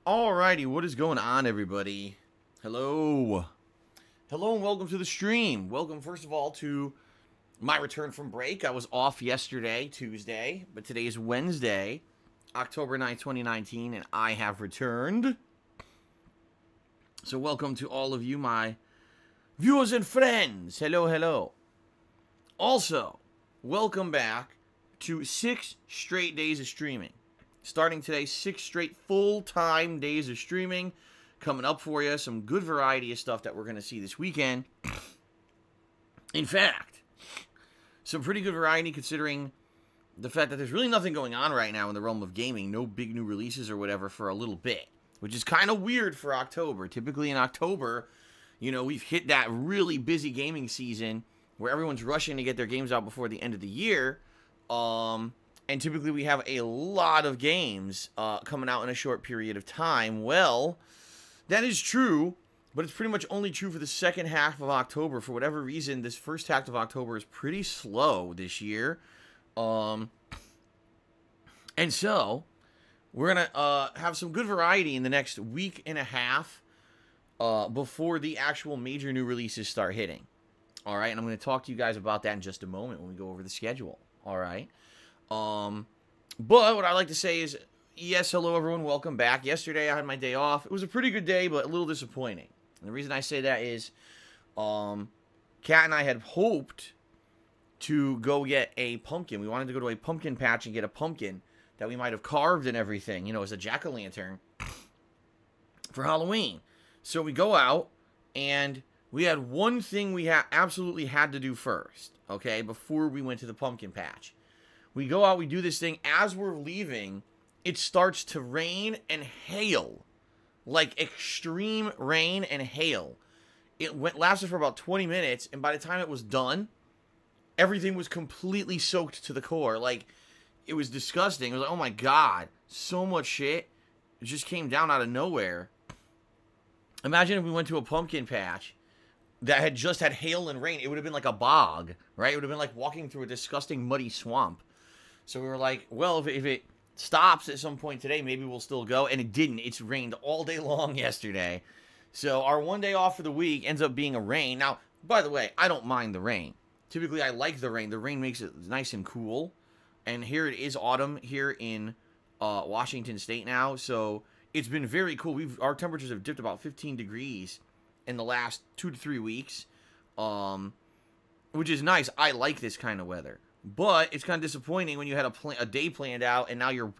Alrighty, what is going on, everybody? Hello. Hello and welcome to the stream. Welcome, first of all, to my return from break. I was off yesterday, Tuesday, but today is Wednesday, October 9th, 2019, and I have returned. So welcome to all of you, my viewers and friends. Hello, hello. Also, welcome back to 6 straight days of streaming. Starting today, 6 straight full-time days of streaming. Coming up for you, some good variety of stuff that we're going to see this weekend. In fact, some pretty good variety considering the fact that there's really nothing going on right now in the realm of gaming. No big new releases or whatever for a little bit, which is kind of weird for October. Typically in October, you know, we've hit that really busy gaming season where everyone's rushing to get their games out before the end of the year. And typically we have a lot of games coming out in a short period of time. Well, that is true, but it's pretty much only true for the second half of October. For whatever reason, this first half of October is pretty slow this year. And so, we're going to have some good variety in the next week and a half before the actual major new releases start hitting. All right, and I'm going to talk to you guys about that in just a moment when we go over the schedule. All right. But what I like to say is, yes, hello everyone, welcome back. Yesterday I had my day off. It was a pretty good day, but a little disappointing. And the reason I say that is, Kat and I had hoped to go get a pumpkin. We wanted to go to a pumpkin patch and get a pumpkin that we might have carved and everything, you know, as a jack-o'-lantern for Halloween. So we go out, and we had one thing we absolutely had to do first, okay, before we went to the pumpkin patch. We go out, we do this thing. As we're leaving, it starts to rain and hail. Like extreme rain and hail. It lasted for about 20 minutes, and by the time it was done, everything was completely soaked to the core. Like, it was disgusting. It was like, oh my god, so much shit. It just came down out of nowhere. Imagine if we went to a pumpkin patch that had just had hail and rain. It would have been like a bog, right? It would have been like walking through a disgusting muddy swamp. So we were like, well, if it stops at some point today, maybe we'll still go. And it didn't. It's rained all day long yesterday. So our one day off for the week ends up being a rain. Now, by the way, I don't mind the rain. Typically, I like the rain. The rain makes it nice and cool. And here it is autumn here in Washington State now. So it's been very cool. Our temperatures have dipped about 15 degrees in the last 2 to 3 weeks, which is nice. I like this kind of weather. But it's kind of disappointing when you had a day planned out and now your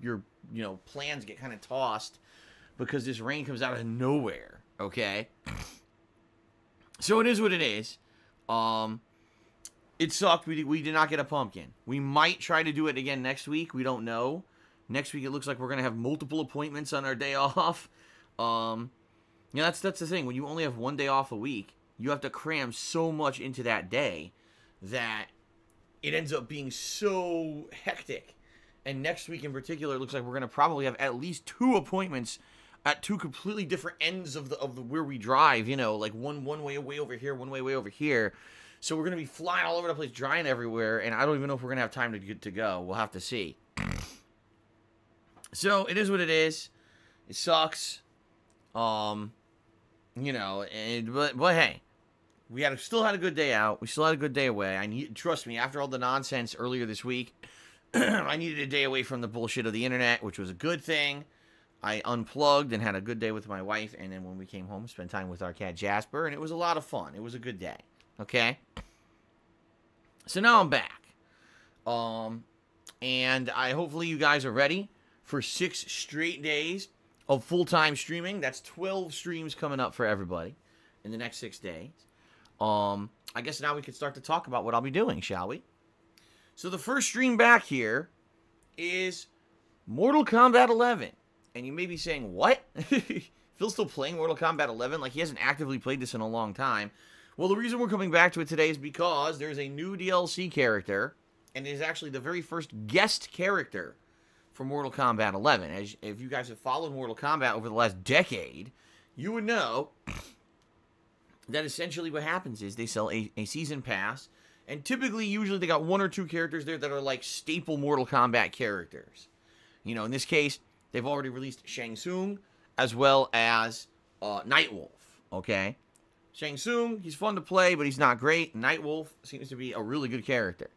plans get kind of tossed because this rain comes out of nowhere, okay? So it is what it is. It sucked. We did not get a pumpkin. We might try to do it again next week. We don't know. Next week it looks like we're going to have multiple appointments on our day off. That's the thing. When you only have one day off a week, you have to cram so much into that day that it ends up being so hectic. And next week in particular, it looks like we're going to probably have at least 2 appointments at 2 completely different ends of the where we drive, you know, like one way over here, one way over here. So we're going to be flying all over the place, drying everywhere, and I don't even know if we're going to have time to go. We'll have to see. So it is what it is. It sucks. But hey, we still had a good day out. We still had a good day away. Trust me, after all the nonsense earlier this week, I needed a day away from the bullshit of the internet, which was a good thing. I unplugged and had a good day with my wife, and then when we came home, spent time with our cat Jasper, and it was a lot of fun. It was a good day. Okay? So now I'm back. And hopefully you guys are ready for 6 straight days of full-time streaming. That's 12 streams coming up for everybody in the next 6 days. I guess now we can start to talk about what I'll be doing, shall we? So the first stream back here is Mortal Kombat 11. And you may be saying, what? Phil's still playing Mortal Kombat 11? Like, he hasn't actively played this in a long time. Well, the reason we're coming back to it today is because there's a new DLC character, and it is actually the very first guest character for Mortal Kombat 11. If you guys have followed Mortal Kombat over the last decade, you would know that essentially what happens is they sell a season pass, and typically, usually, they got 1 or 2 characters there that are like staple Mortal Kombat characters. You know, in this case, they've already released Shang Tsung as well as Nightwolf, okay? Shang Tsung, he's fun to play, but he's not great. Nightwolf seems to be a really good character.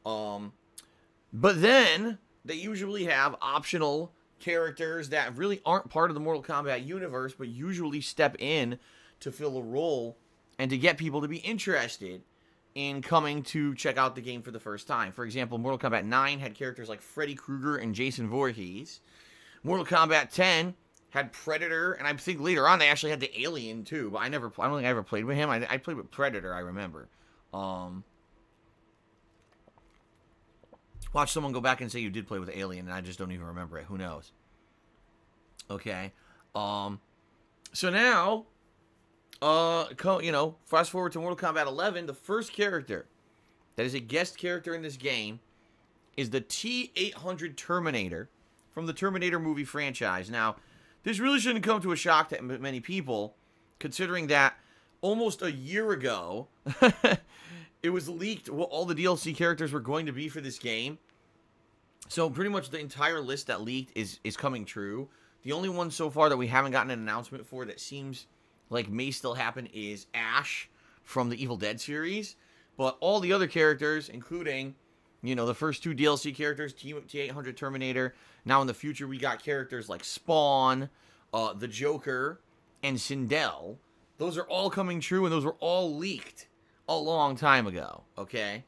But then, they usually have optional characters that really aren't part of the Mortal Kombat universe, but usually step in to fill a role and to get people to be interested in coming to check out the game for the first time. For example, Mortal Kombat 9 had characters like Freddy Krueger and Jason Voorhees. Mortal Kombat 10 had Predator, and I think later on they actually had the Alien too, but I don't think I ever played with him. I played with Predator, I remember. Watch someone go back and say you did play with Alien, and I just don't even remember it. Who knows? Okay. So now, fast forward to Mortal Kombat 11, the first character that is a guest character in this game is the T-800 Terminator from the Terminator movie franchise. Now, this really shouldn't come to a shock to many people, considering that almost a year ago, it was leaked what all the DLC characters were going to be for this game. So pretty much the entire list that leaked is coming true. The only one so far that we haven't gotten an announcement for that seems like may still happen is Ash from the Evil Dead series. But all the other characters, including, the first two DLC characters, T-800 Terminator. Now in the future, we got characters like Spawn, the Joker, and Sindel. Those are all coming true, and those were all leaked a long time ago, okay?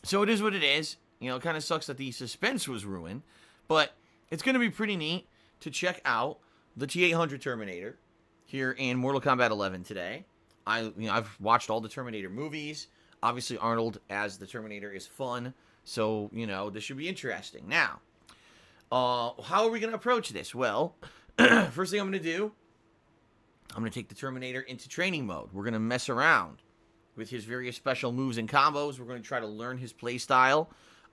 So it is what it is. It kind of sucks that the suspense was ruined, but it's going to be pretty neat to check out the T-800 Terminator here in Mortal Kombat 11 today. I've watched all the Terminator movies. Obviously, Arnold as the Terminator is fun, so, this should be interesting. Now, how are we going to approach this? Well, first thing I'm going to do, I'm going to take the Terminator into training mode. We're going to mess around with his various special moves and combos. We're going to try to learn his playstyle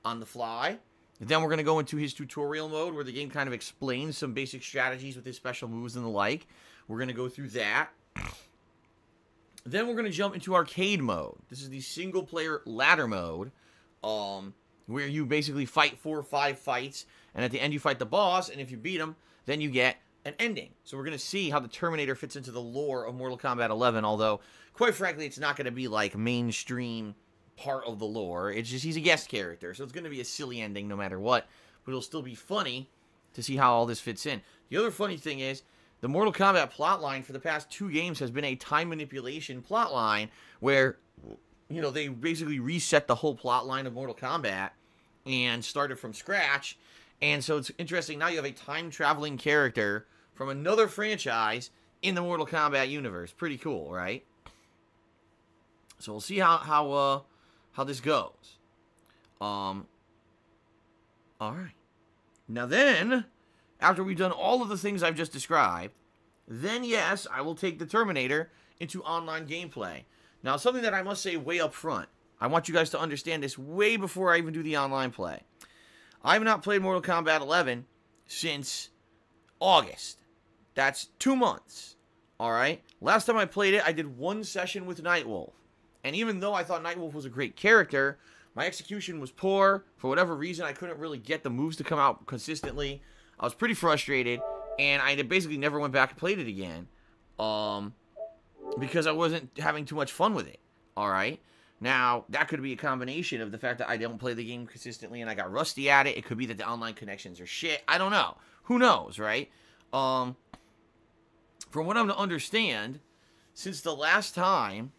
on the fly. And then we're going to go into his tutorial mode where the game kind of explains some basic strategies with his special moves and the like. We're going to go through that. Then we're going to jump into arcade mode. This is the single-player ladder mode, where you basically fight 4 or 5 fights, and at the end you fight the boss, and if you beat him, then you get an ending. So we're going to see how the Terminator fits into the lore of Mortal Kombat 11, although, quite frankly, it's not going to be like mainstream part of the lore. It's just he's a guest character, so it's going to be a silly ending no matter what, but it'll still be funny to see how all this fits in. The other funny thing is, the Mortal Kombat plotline for the past 2 games has been a time manipulation plotline where, they basically reset the whole plotline of Mortal Kombat and started from scratch. And so it's interesting, now you have a time-traveling character from another franchise in the Mortal Kombat universe. Pretty cool, right? So we'll see how this goes. All right. Now then, after we've done all of the things I've just described, then yes, I will take the Terminator into online gameplay. Now, something that I must say way up front, I want you guys to understand this way before I even do the online play. I have not played Mortal Kombat 11 since August. That's 2 months. Alright? Last time I played it, I did 1 session with Nightwolf. And even though I thought Nightwolf was a great character, my execution was poor. For whatever reason, I couldn't really get the moves to come out consistently. I was pretty frustrated, and I basically never went back and played it again. Because I wasn't having too much fun with it. Alright? Now, that could be a combination of the fact that I don't play the game consistently and I got rusty at it. It could be that the online connections are shit. I don't know. Who knows, right? From what I'm to understand, since the last time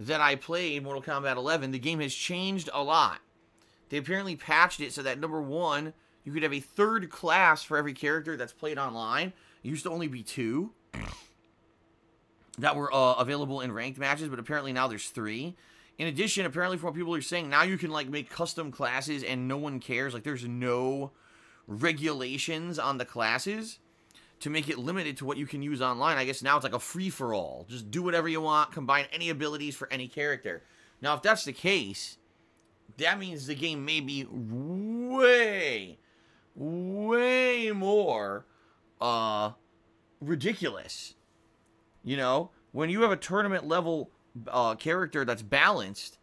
that I played Mortal Kombat 11, the game has changed a lot. They apparently patched it so that, number 1, you could have a 3rd class for every character that's played online. It used to only be 2 that were available in ranked matches, but apparently now there's 3. In addition, apparently from what people are saying, now you can make custom classes and no one cares. There's no regulations on the classes to make it limited to what you can use online. I guess now it's like a free-for-all. Just do whatever you want, combine any abilities for any character. Now, if that's the case, that means the game may be way, way more ridiculous. When you have a tournament-level character that's balanced,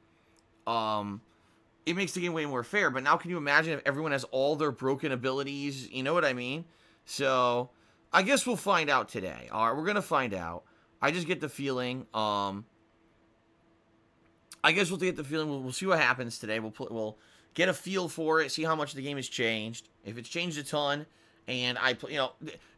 it makes the game way more fair. But now can you imagine if everyone has all their broken abilities? You know what I mean? So I guess we'll find out today. All right, we're going to find out. I just get the feeling, I guess we'll get the feeling, we'll see what happens today. We'll get a feel for it, see how much the game has changed. If it's changed a ton, and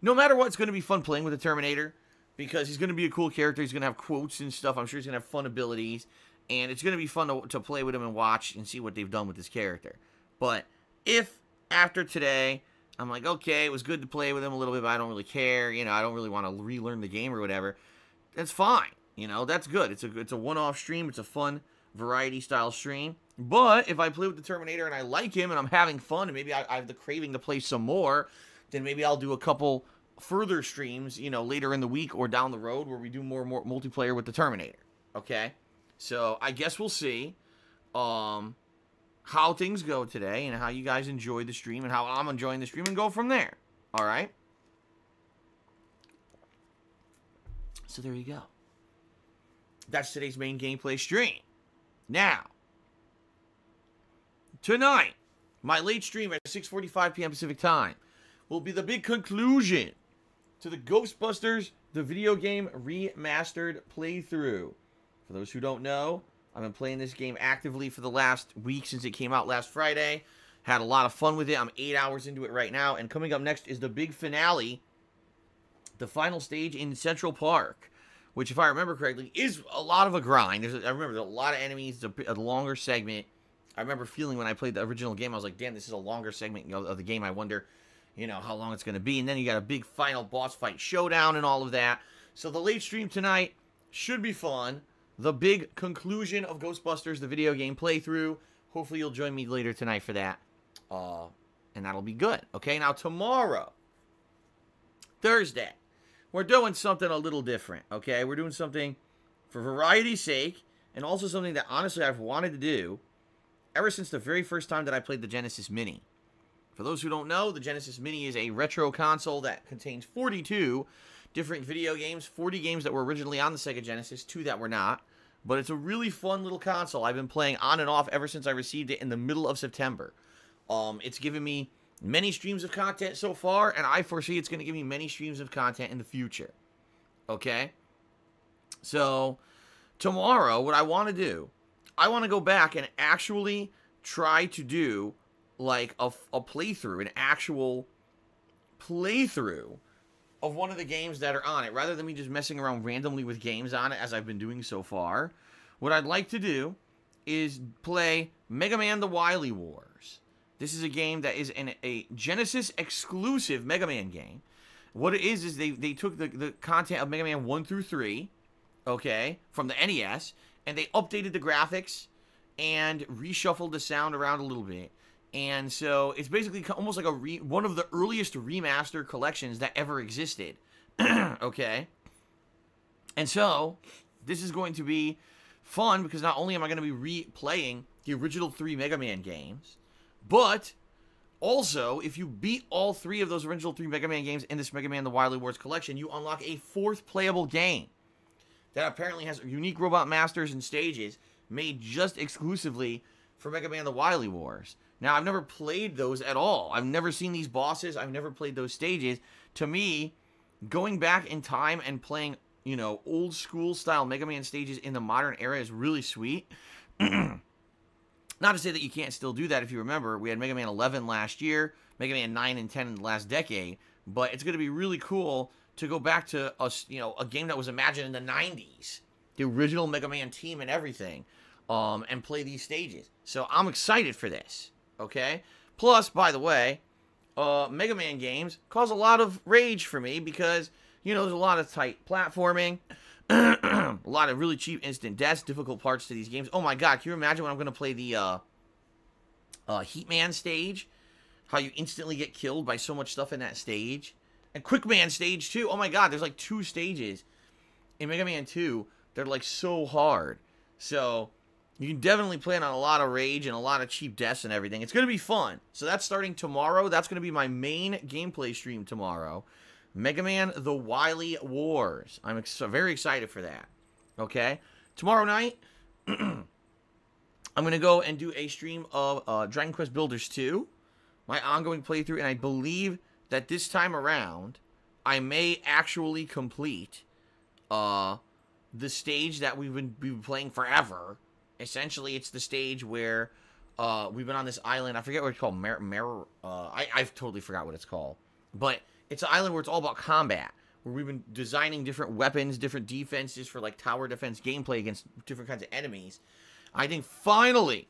no matter what, it's going to be fun playing with the Terminator, because he's going to be a cool character. He's going to have quotes and stuff. I'm sure he's going to have fun abilities, and it's going to be fun to play with him and watch and see what they've done with this character. But if after today, I'm like, okay, it was good to play with him a little bit, but I don't really care, I don't really want to relearn the game or whatever, that's fine. That's good. It's a one-off stream. It's a fun variety-style stream. But if I play with the Terminator and I like him and I'm having fun and maybe I have the craving to play some more, then maybe I'll do a couple further streams, later in the week or down the road where we do more multiplayer with the Terminator. Okay? So I guess we'll see how things go today and how you guys enjoy the stream and how I'm enjoying the stream and go from there. All right? So there you go. That's today's main gameplay stream. Now, tonight, my late stream at 6:45 p.m. Pacific Time will be the big conclusion to the Ghostbusters, the video game remastered playthrough. For those who don't know, I've been playing this game actively for the last week since it came out last Friday. Had a lot of fun with it. I'm 8 hours into it right now. And coming up next is the big finale, the final stage in Central Park, which, if I remember correctly, is a lot of a grind. I remember there's a lot of enemies, a longer segment. I remember feeling when I played the original game, I was like, damn, this is a longer segment of the game. I wonder, how long it's going to be. And then you got a big final boss fight showdown and all of that. So the late stream tonight should be fun. The big conclusion of Ghostbusters, the video game playthrough. Hopefully you'll join me later tonight for that. And that'll be good. Okay, now tomorrow, Thursday, we're doing something a little different, okay? We're doing something for variety's sake, and also something that, honestly, I've wanted to do ever since the very first time that I played the Genesis Mini. For those who don't know, the Genesis Mini is a retro console that contains 42 different video games, 40 games that were originally on the Sega Genesis, 2 that were not. But it's a really fun little console. I've been playing on and off ever since I received it in the middle of September. It's given me many streams of content so far, and I foresee it's going to give me many streams of content in the future. Okay? So, tomorrow, what I want to do, I want to go back and actually try to do, like, a playthrough, an actual playthrough of one of the games that are on it, rather than me just messing around randomly with games on it, as I've been doing so far. What I'd like to do is play Mega Man The Wily Wars. This is a game that is a Genesis exclusive Mega Man game. What it is they took the content of Mega Man 1 through 3, okay, from the NES, and they updated the graphics and reshuffled the sound around a little bit. And so it's basically almost like one of the earliest remaster collections that ever existed. Okay? And so this is going to be fun because not only am I going to be replaying the original 3 Mega Man games, but also, if you beat all 3 of those original 3 Mega Man games in this Mega Man The Wily Wars collection, you unlock a 4th playable game that apparently has unique robot masters and stages made just exclusively for Mega Man The Wily Wars. Now, I've never played those at all. I've never seen these bosses. I've never played those stages. To me, going back in time and playing, old school style Mega Man stages in the modern era is really sweet. Not to say that you can't still do that. If you remember, we had Mega Man 11 last year, Mega Man 9 and 10 in the last decade, but it's going to be really cool to go back to a game that was imagined in the 90s, the original Mega Man team and everything, and play these stages. So I'm excited for this, okay? Plus, by the way, Mega Man games cause a lot of rage for me because, there's a lot of tight platforming, a lot of really cheap instant deaths, difficult parts to these games. Oh my god, can you imagine when I'm going to play the Heatman stage? How you instantly get killed by so much stuff in that stage. And Quickman stage too. Oh my god, there's like 2 stages in Mega Man 2. They're like so hard. So, you can definitely plan on a lot of rage and a lot of cheap deaths and everything. It's going to be fun. So that's starting tomorrow. That's going to be my main gameplay stream tomorrow. Mega Man The Wily Wars. I'm very excited for that. Okay? Tomorrow night, I'm going to go and do a stream of Dragon Quest Builders 2. My ongoing playthrough. And I believe that this time around, I may actually complete the stage that we've been playing forever. Essentially, it's the stage where we've been on this island. I forget what it's called. I've totally forgot what it's called. But it's an island where it's all about combat, where we've been designing different weapons, different defenses for like tower defense gameplay against different kinds of enemies. I think finally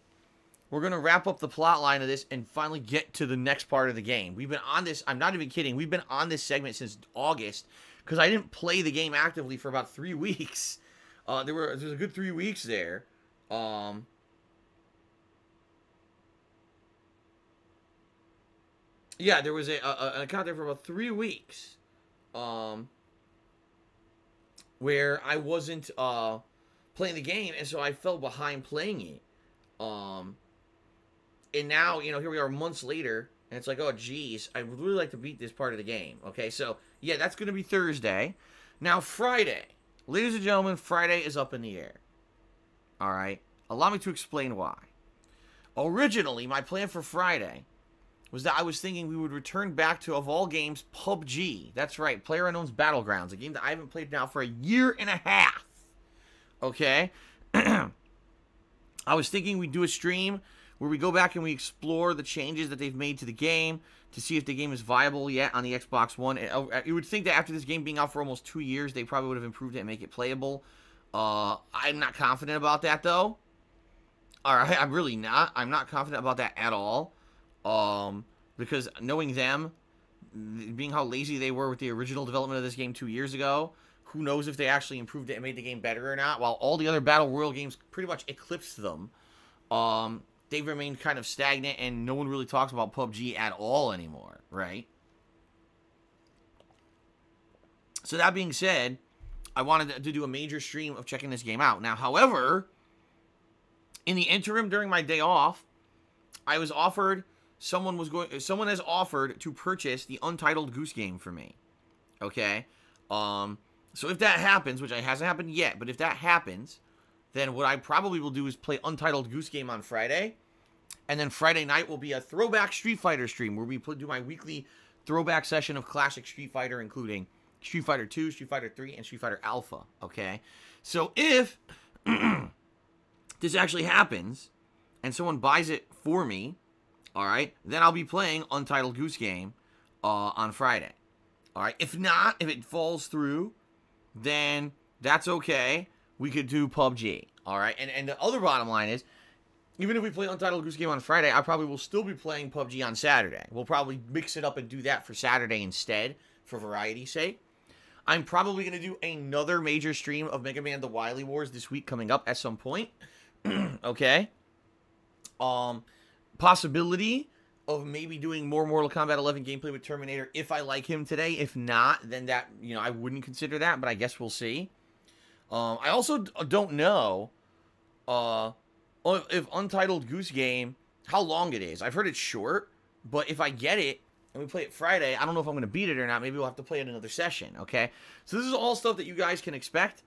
we're going to wrap up the plot line of this and finally get to the next part of the game. We've been on this, I'm not even kidding, we've been on this segment since August, because I didn't play the game actively for about 3 weeks. There was a good 3 weeks there. Yeah, there was an account there for about 3 weeks. Where I wasn't playing the game, and so I fell behind playing it. And now, you know, here we are months later, and it's like, oh, geez, I would really like to beat this part of the game. Okay, so, yeah, that's going to be Thursday. Now, Friday. Ladies and gentlemen, Friday is up in the air. All right? Allow me to explain why. Originally, my plan for Friday was that I was thinking we would return back to, of all games, PUBG. That's right, PlayerUnknown's Battlegrounds, a game that I haven't played now for a year and a half. Okay? I was thinking we'd do a stream where we go back and we explore the changes that they've made to the game to see if the game is viable yet on the Xbox One. You would think that after this game being out for almost 2 years, they probably would have improved it and make it playable. I'm not confident about that, though. All right, I'm really not. I'm not confident about that at all. Because knowing them, being how lazy they were with the original development of this game 2 years ago, who knows if they actually improved it and made the game better or not, while all the other Battle Royale games pretty much eclipsed them. They've remained kind of stagnant, and no one really talks about PUBG at all anymore, right? So that being said, I wanted to do a major stream of checking this game out. Now, however, in the interim during my day off, I was offered... Someone has offered to purchase the Untitled Goose Game for me. Okay? So if that happens, which hasn't happened yet, but if that happens, then what I probably will do is play Untitled Goose Game on Friday. And then Friday night will be a throwback Street Fighter stream where we do my weekly throwback session of classic Street Fighter, including Street Fighter 2, Street Fighter 3, and Street Fighter Alpha. Okay? So if this actually happens and someone buys it for me, all right, then I'll be playing Untitled Goose Game on Friday. All right, if not, if it falls through, then that's okay. We could do PUBG. All right, and the other bottom line is, even if we play Untitled Goose Game on Friday, I probably will still be playing PUBG on Saturday. We'll probably mix it up and do that for Saturday instead, for variety's sake. I'm probably going to do another major stream of Mega Man The Wily Wars this week coming up at some point. Okay? Possibility of maybe doing more Mortal Kombat 11 gameplay with Terminator if I like him today. If not, then that, you know, I wouldn't consider that, but I guess we'll see. I also don't know if Untitled Goose Game, how long it is. I've heard it's short, but if I get it and we play it Friday, I don't know if I'm going to beat it or not. Maybe we'll have to play it another session, okay? So this is all stuff that you guys can expect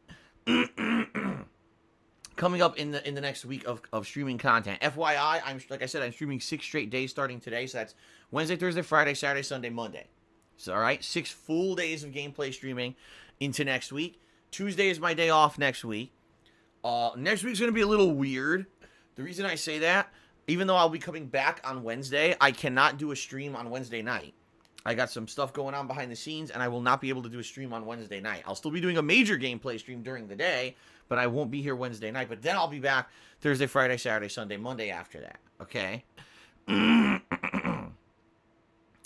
coming up in the next week of streaming content. FYI, like I said, I'm streaming 6 straight days starting today. So that's Wednesday, Thursday, Friday, Saturday, Sunday, Monday. So, all right, 6 full days of gameplay streaming into next week. Tuesday is my day off next week. Next week's going to be a little weird. The reason I say that, even though I'll be coming back on Wednesday, I cannot do a stream on Wednesday night. I got some stuff going on behind the scenes, and I will not be able to do a stream on Wednesday night. I'll still be doing a major gameplay stream during the day, but I won't be here Wednesday night. But then I'll be back Thursday, Friday, Saturday, Sunday, Monday after that. Okay?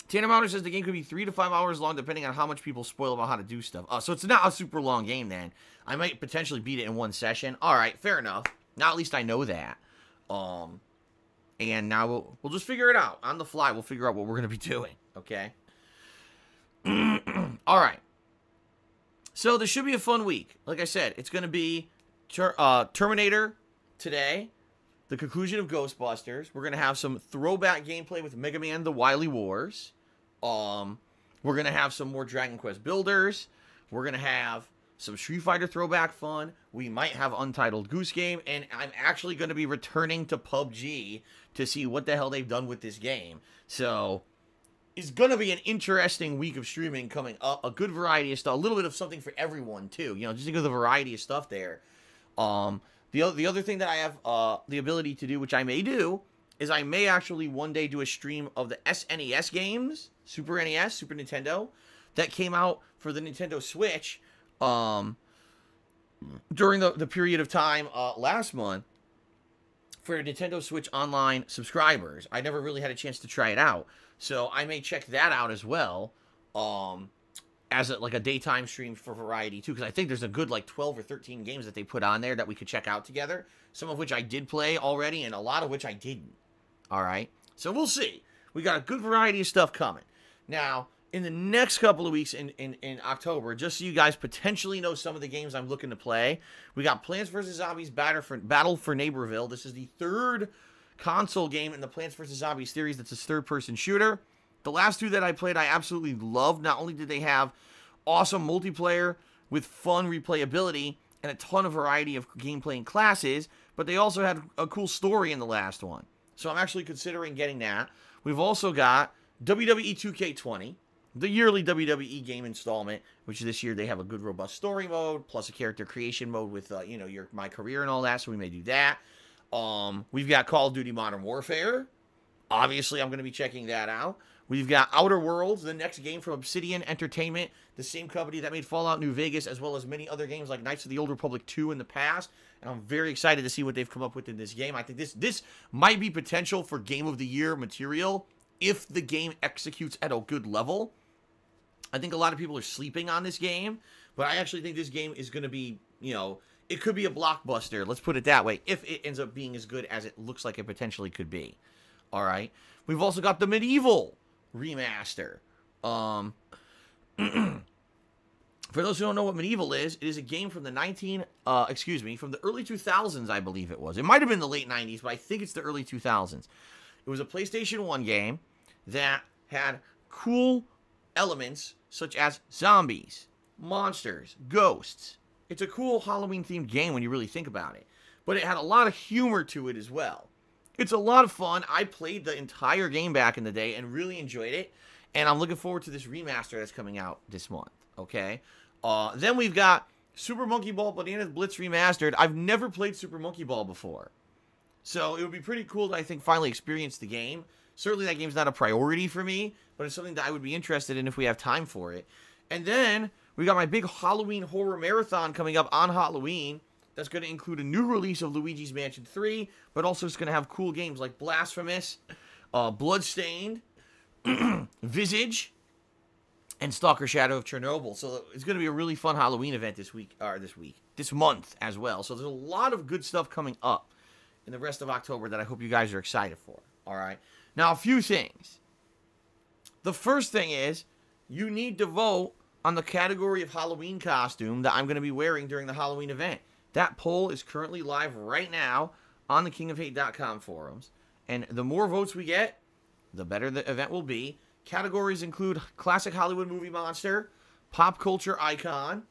Tanner Mouter says the game could be 3 to 5 hours long, depending on how much people spoil about how to do stuff. So it's not a super long game, then. I might potentially beat it in one session. All right, fair enough. Now at least I know that. And now we'll just figure it out. On the fly, we'll figure out what we're going to be doing. Okay? All right. So this should be a fun week. Like I said, it's going to be Terminator today, the conclusion of Ghostbusters. We're going to have some throwback gameplay with Mega Man The Wily Wars. We're going to have some more Dragon Quest Builders. We're going to have some Street Fighter throwback fun. We might have Untitled Goose Game. And I'm actually going to be returning to PUBG to see what the hell they've done with this game. So is going to be an interesting week of streaming coming up. A good variety of stuff. A little bit of something for everyone, too. You know, just think of the variety of stuff there. The other thing that I have the ability to do, which I may do, is I may actually one day do a stream of the SNES games, Super NES, Super Nintendo, that came out for the Nintendo Switch during the period of time last month for Nintendo Switch Online subscribers. I never really had a chance to try it out. So I may check that out as well as like a daytime stream for variety too, because I think there's a good like 12 or 13 games that they put on there that we could check out together, some of which I did play already and a lot of which I didn't. All right, so we'll see. We got a good variety of stuff coming. Now, in the next couple of weeks in October, just so you guys potentially know some of the games I'm looking to play, we got Plants vs. Zombies Battle for Neighborville. This is the third console game in the Plants vs. Zombies series that's a third-person shooter. The last two that I played, I absolutely loved. Not only did they have awesome multiplayer with fun replayability and a ton of variety of gameplay and classes, but they also had a cool story in the last one. So I'm actually considering getting that. We've also got WWE 2K20, the yearly WWE game installment, which this year they have a good robust story mode, plus a character creation mode with, you know, my career and all that, so we may do that. We've got Call of Duty Modern Warfare. Obviously, I'm going to be checking that out. We've got Outer Worlds, the next game from Obsidian Entertainment, the same company that made Fallout New Vegas, as well as many other games like Knights of the Old Republic 2 in the past. And I'm very excited to see what they've come up with in this game. I think this might be potential for Game of the Year material if the game executes at a good level. I think a lot of people are sleeping on this game, but I actually think this game is going to be, you know, it could be a blockbuster. Let's put it that way, if it ends up being as good as it looks like it potentially could be. All right. We've also got the Medieval remaster. For those who don't know what Medieval is, it is a game from the from the early 2000s, I believe it was. It might have been the late 90s, but I think it's the early 2000s. It was a PlayStation 1 game that had cool elements such as zombies, monsters, ghosts. It's a cool Halloween-themed game when you really think about it. But it had a lot of humor to it as well. It's a lot of fun. I played the entire game back in the day and really enjoyed it. And I'm looking forward to this remaster that's coming out this month. Okay? Then we've got Super Monkey Ball Bananas Blitz Remastered. I've never played Super Monkey Ball before. So it would be pretty cool to, I think, finally experience the game. Certainly that game's not a priority for me, but it's something that I would be interested in if we have time for it. And then we got my big Halloween horror marathon coming up on Halloween. That's going to include a new release of Luigi's Mansion 3, but also it's going to have cool games like Blasphemous, Bloodstained, Visage, and Stalker Shadow of Chernobyl. So it's going to be a really fun Halloween event this month as well. So there's a lot of good stuff coming up in the rest of October that I hope you guys are excited for. All right. Now, a few things. The first thing is you need to vote on the category of Halloween costume that I'm going to be wearing during the Halloween event. That poll is currently live right now on the kingofhate.com forums. And the more votes we get, the better the event will be. Categories include classic Hollywood movie monster, pop culture icon,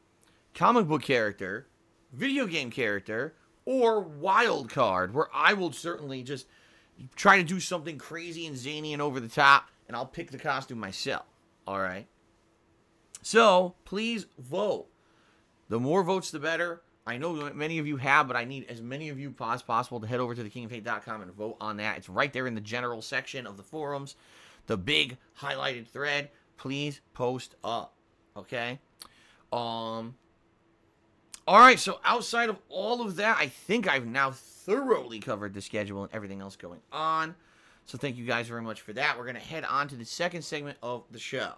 comic book character, video game character, or wild card, where I will certainly just try to do something crazy and zany and over the top, and I'll pick the costume myself. All right? So, please vote. The more votes, the better. I know many of you have, but I need as many of you as possible to head over to thekingofhate.com and vote on that. It's right there in the general section of the forums. The big highlighted thread. Please post up. Okay? Alright, so outside of all of that, I think I've now thoroughly covered the schedule and everything else going on. So thank you guys very much for that. We're going to head on to the second segment of the show.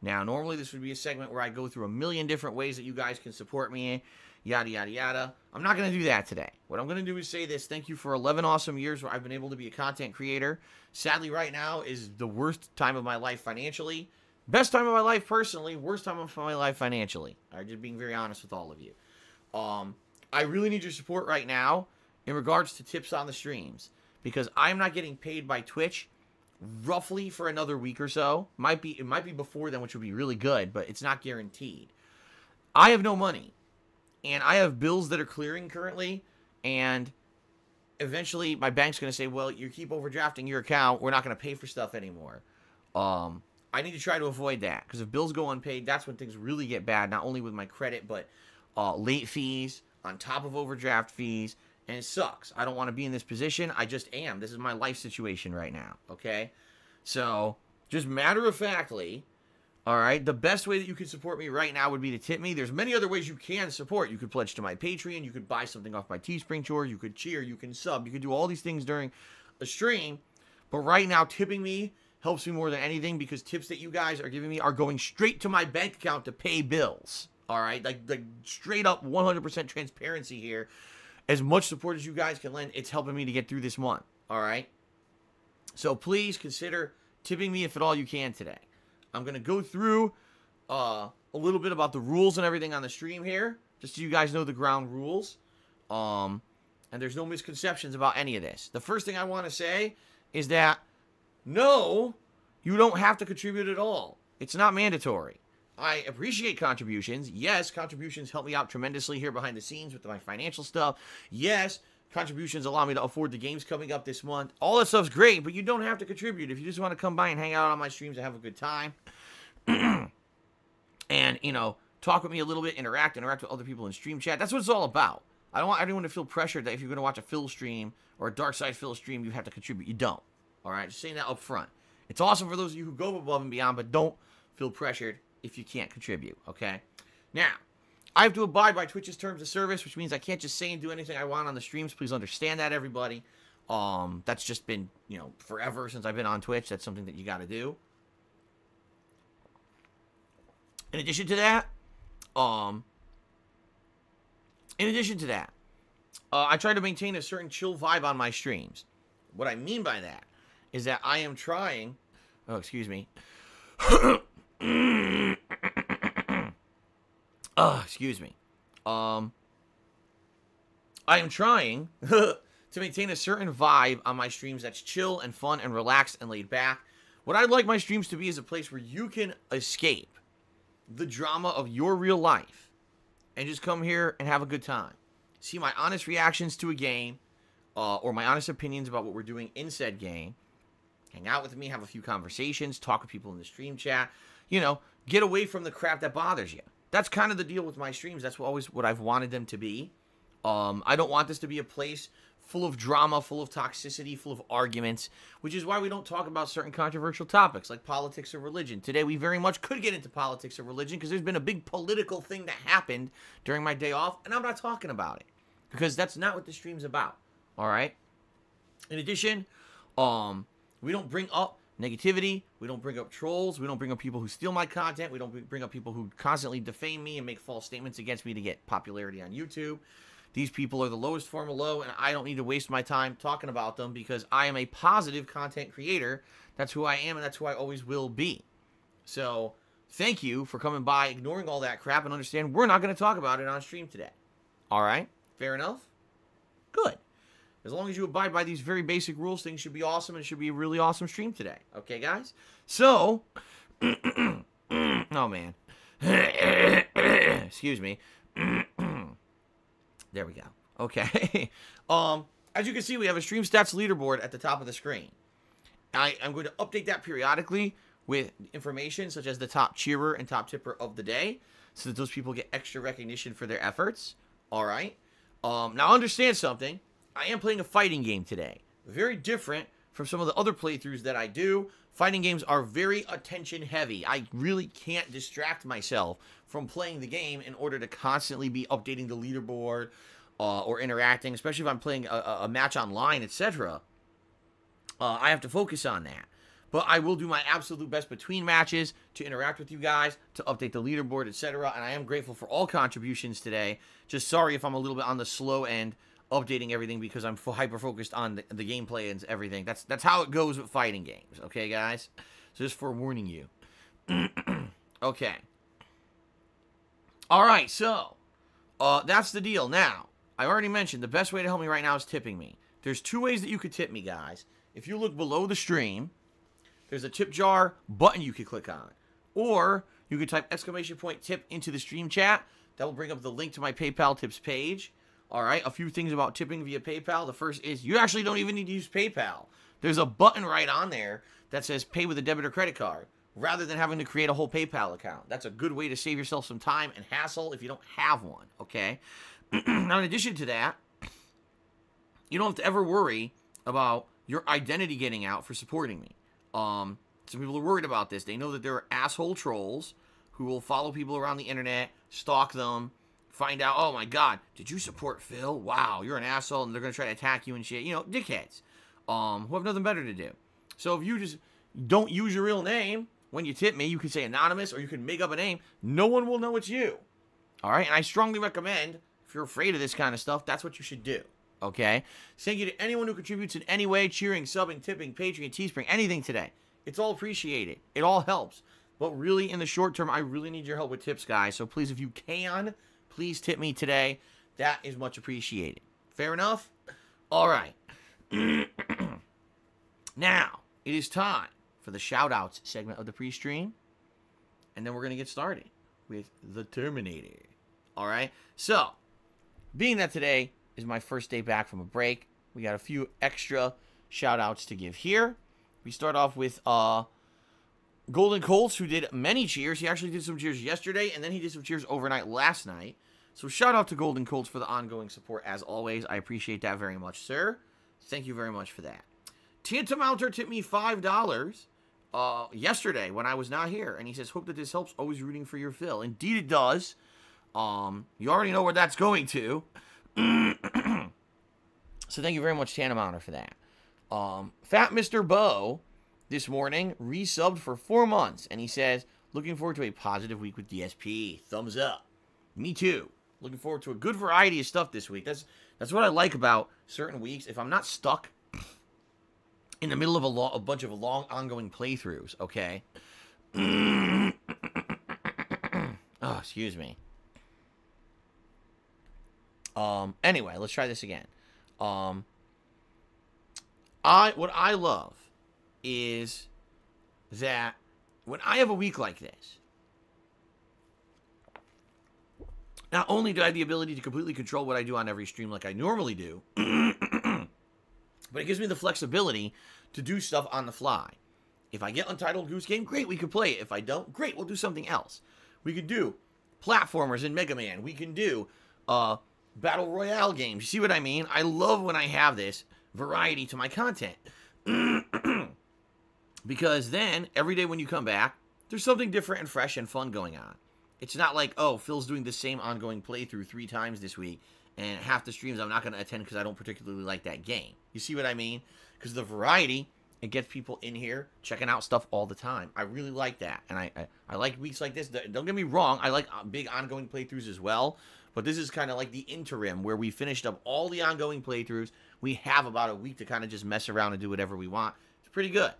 Now, normally this would be a segment where I go through a million different ways that you guys can support me, yada, yada, yada. I'm not going to do that today. What I'm going to do is say this. Thank you for 11 awesome years where I've been able to be a content creator. Sadly, right now is the worst time of my life financially. Best time of my life personally, worst time of my life financially. All right, just being very honest with all of you. I really need your support right now in regards to tips on the streams, because I'm not getting paid by Twitch roughly for another week or so. It might be before then, which would be really good, but it's not guaranteed. I have no money, and I have bills that are clearing currently, and eventually my bank's going to say, well, you keep overdrafting your account, we're not going to pay for stuff anymore. I need to try to avoid that, because if bills go unpaid, that's when things really get bad, not only with my credit, but late fees on top of overdraft fees, and it sucks. I don't want to be in this position. I just am. This is my life situation right now, okay? So, just matter-of-factly, all right, the best way that you can support me right now would be to tip me. There's many other ways you can support. You could pledge to my Patreon. You could buy something off my Teespring store. You could cheer. You can sub. You could do all these things during a stream. But right now, tipping me helps me more than anything, because tips that you guys are giving me are going straight to my bank account to pay bills. All right? Like straight up 100% transparency here. As much support as you guys can lend, it's helping me to get through this month. All right? So please consider tipping me if at all you can today. I'm going to go through a little bit about the rules and everything on the stream here, just so you guys know the ground rules. And there's no misconceptions about any of this. The first thing I want to say is that, no, you don't have to contribute at all. It's not mandatory. I appreciate contributions. Yes, contributions help me out tremendously here behind the scenes with my financial stuff. Yes, contributions allow me to afford the games coming up this month. All that stuff's great, but you don't have to contribute. If you just want to come by and hang out on my streams and have a good time, and, you know, talk with me a little bit, interact with other people in stream chat, that's what it's all about. I don't want everyone to feel pressured that if you're going to watch a Phil stream or a Dark Side Phil stream, you have to contribute. You don't. All right? Just saying that up front. It's awesome for those of you who go above and beyond, but don't feel pressured if you can't contribute, okay? Now, I have to abide by Twitch's terms of service, which means I can't just say and do anything I want on the streams. Please understand that, everybody. That's just been, you know, forever since I've been on Twitch. That's something that you got to do. In addition to that, I try to maintain a certain chill vibe on my streams. What I mean by that is that I am trying... Oh, excuse me. Excuse me. I am trying to maintain a certain vibe on my streams that's chill and fun and relaxed and laid back. What I'd like my streams to be is a place where you can escape the drama of your real life and just come here and have a good time. See my honest reactions to a game, or my honest opinions about what we're doing in said game. Hang out with me, have a few conversations, talk with people in the stream chat. You know, get away from the crap that bothers you. That's kind of the deal with my streams. That's always what I've wanted them to be. I don't want this to be a place full of drama, full of toxicity, full of arguments, which is why we don't talk about certain controversial topics like politics or religion. Today, we very much could get into politics or religion because there's been a big political thing that happened during my day off, and I'm not talking about it because that's not what the stream's about, all right? In addition, we don't bring up negativity. We don't bring up trolls. We don't bring up people who steal my content. We don't bring up people who constantly defame me and make false statements against me to get popularity on YouTube. These people are the lowest form of low, and I don't need to waste my time talking about them because I am a positive content creator. That's who I am, and that's who I always will be. So, thank you for coming by, ignoring all that crap, and understand we're not going to talk about it on stream today. All right? Fair enough? Good. As long as you abide by these very basic rules, things should be awesome, and it should be a really awesome stream today. Okay, guys? So, oh, man. Excuse me. There we go. Okay. As you can see, we have a stream stats leaderboard at the top of the screen. I'm going to update that periodically with information such as the top cheerer and top tipper of the day so that those people get extra recognition for their efforts. All right. Now, understand something. I am playing a fighting game today. Very different from some of the other playthroughs that I do. Fighting games are very attention heavy. I really can't distract myself from playing the game in order to constantly be updating the leaderboard or interacting, especially if I'm playing a match online, etc. I have to focus on that. But I will do my absolute best between matches to interact with you guys, to update the leaderboard, etc. And I am grateful for all contributions today. Just sorry if I'm a little bit on the slow end updating everything because I'm hyper-focused on the gameplay and everything. That's how it goes with fighting games, okay, guys? So just forewarning you. Okay. All right, so that's the deal. Now, I already mentioned the best way to help me right now is tipping me. There's two ways that you could tip me, guys. If you look below the stream, there's a tip jar button you could click on. Or you could type !tip into the stream chat. That will bring up the link to my PayPal tips page. All right, a few things about tipping via PayPal. The first is you actually don't even need to use PayPal. There's a button right on there that says pay with a debit or credit card. rather than having to create a whole PayPal account. That's a good way to save yourself some time and hassle if you don't have one, okay? Now, in addition to that, you don't have to ever worry about your identity getting out for supporting me. Some people are worried about this. They know that there are asshole trolls who will follow people around the internet, stalk them, find out, oh my God, did you support Phil? Wow, you're an asshole, and they're going to try to attack you and shit. You know, dickheads who have nothing better to do. So if you just don't use your real name when you tip me, you can say anonymous or you can make up a name. No one will know it's you. All right? And I strongly recommend, if you're afraid of this kind of stuff, that's what you should do. Okay? Thank you to anyone who contributes in any way, cheering, subbing, tipping, Patreon, Teespring, anything today. It's all appreciated. It all helps. But really, in the short term, I really need your help with tips, guys. So please, if you can, please tip me today. That is much appreciated. Fair enough? All right. Now, it is time for the shout-outs segment of the pre-stream. And then we're going to get started with the Terminator. All right? So, being that today is my first day back from a break, we got a few extra shout-outs to give here. We start off with Golden Colts, who did many cheers. He actually did some cheers yesterday, and then he did some cheers overnight last night. So shout out to Golden Colts for the ongoing support, as always. I appreciate that very much, sir. Thank you very much for that. Tantamounter tipped me $5 yesterday when I was not here, and he says, hope that this helps. Always rooting for your Phil. Indeed it does. You already know where that's going to. So thank you very much, Tantamounter, for that. Fat Mr. Bo this morning resubbed for 4 months, and he says, looking forward to a positive week with DSP. Thumbs up. Me too. Looking forward to a good variety of stuff this week. That's what I like about certain weeks. If I'm not stuck in the middle of a bunch of long ongoing playthroughs, okay? Oh, excuse me. Anyway, let's try this again. What I love is that when I have a week like this, not only do I have the ability to completely control what I do on every stream like I normally do, but it gives me the flexibility to do stuff on the fly. If I get Untitled Goose Game, great, we could play it. If I don't, great, we'll do something else. We could do platformers in Mega Man. We can do Battle Royale games. You see what I mean? I love when I have this variety to my content. Because then, every day when you come back, there's something different and fresh and fun going on. It's not like, oh, Phil's doing the same ongoing playthrough 3 times this week, and half the streams I'm not going to attend because I don't particularly like that game. You see what I mean? Because the variety, it gets people in here checking out stuff all the time. I really like that, and I like weeks like this. Don't get me wrong, I like big ongoing playthroughs as well, but this is kind of like the interim where we finished up all the ongoing playthroughs. We have about a week to kind of just mess around and do whatever we want. It's pretty good.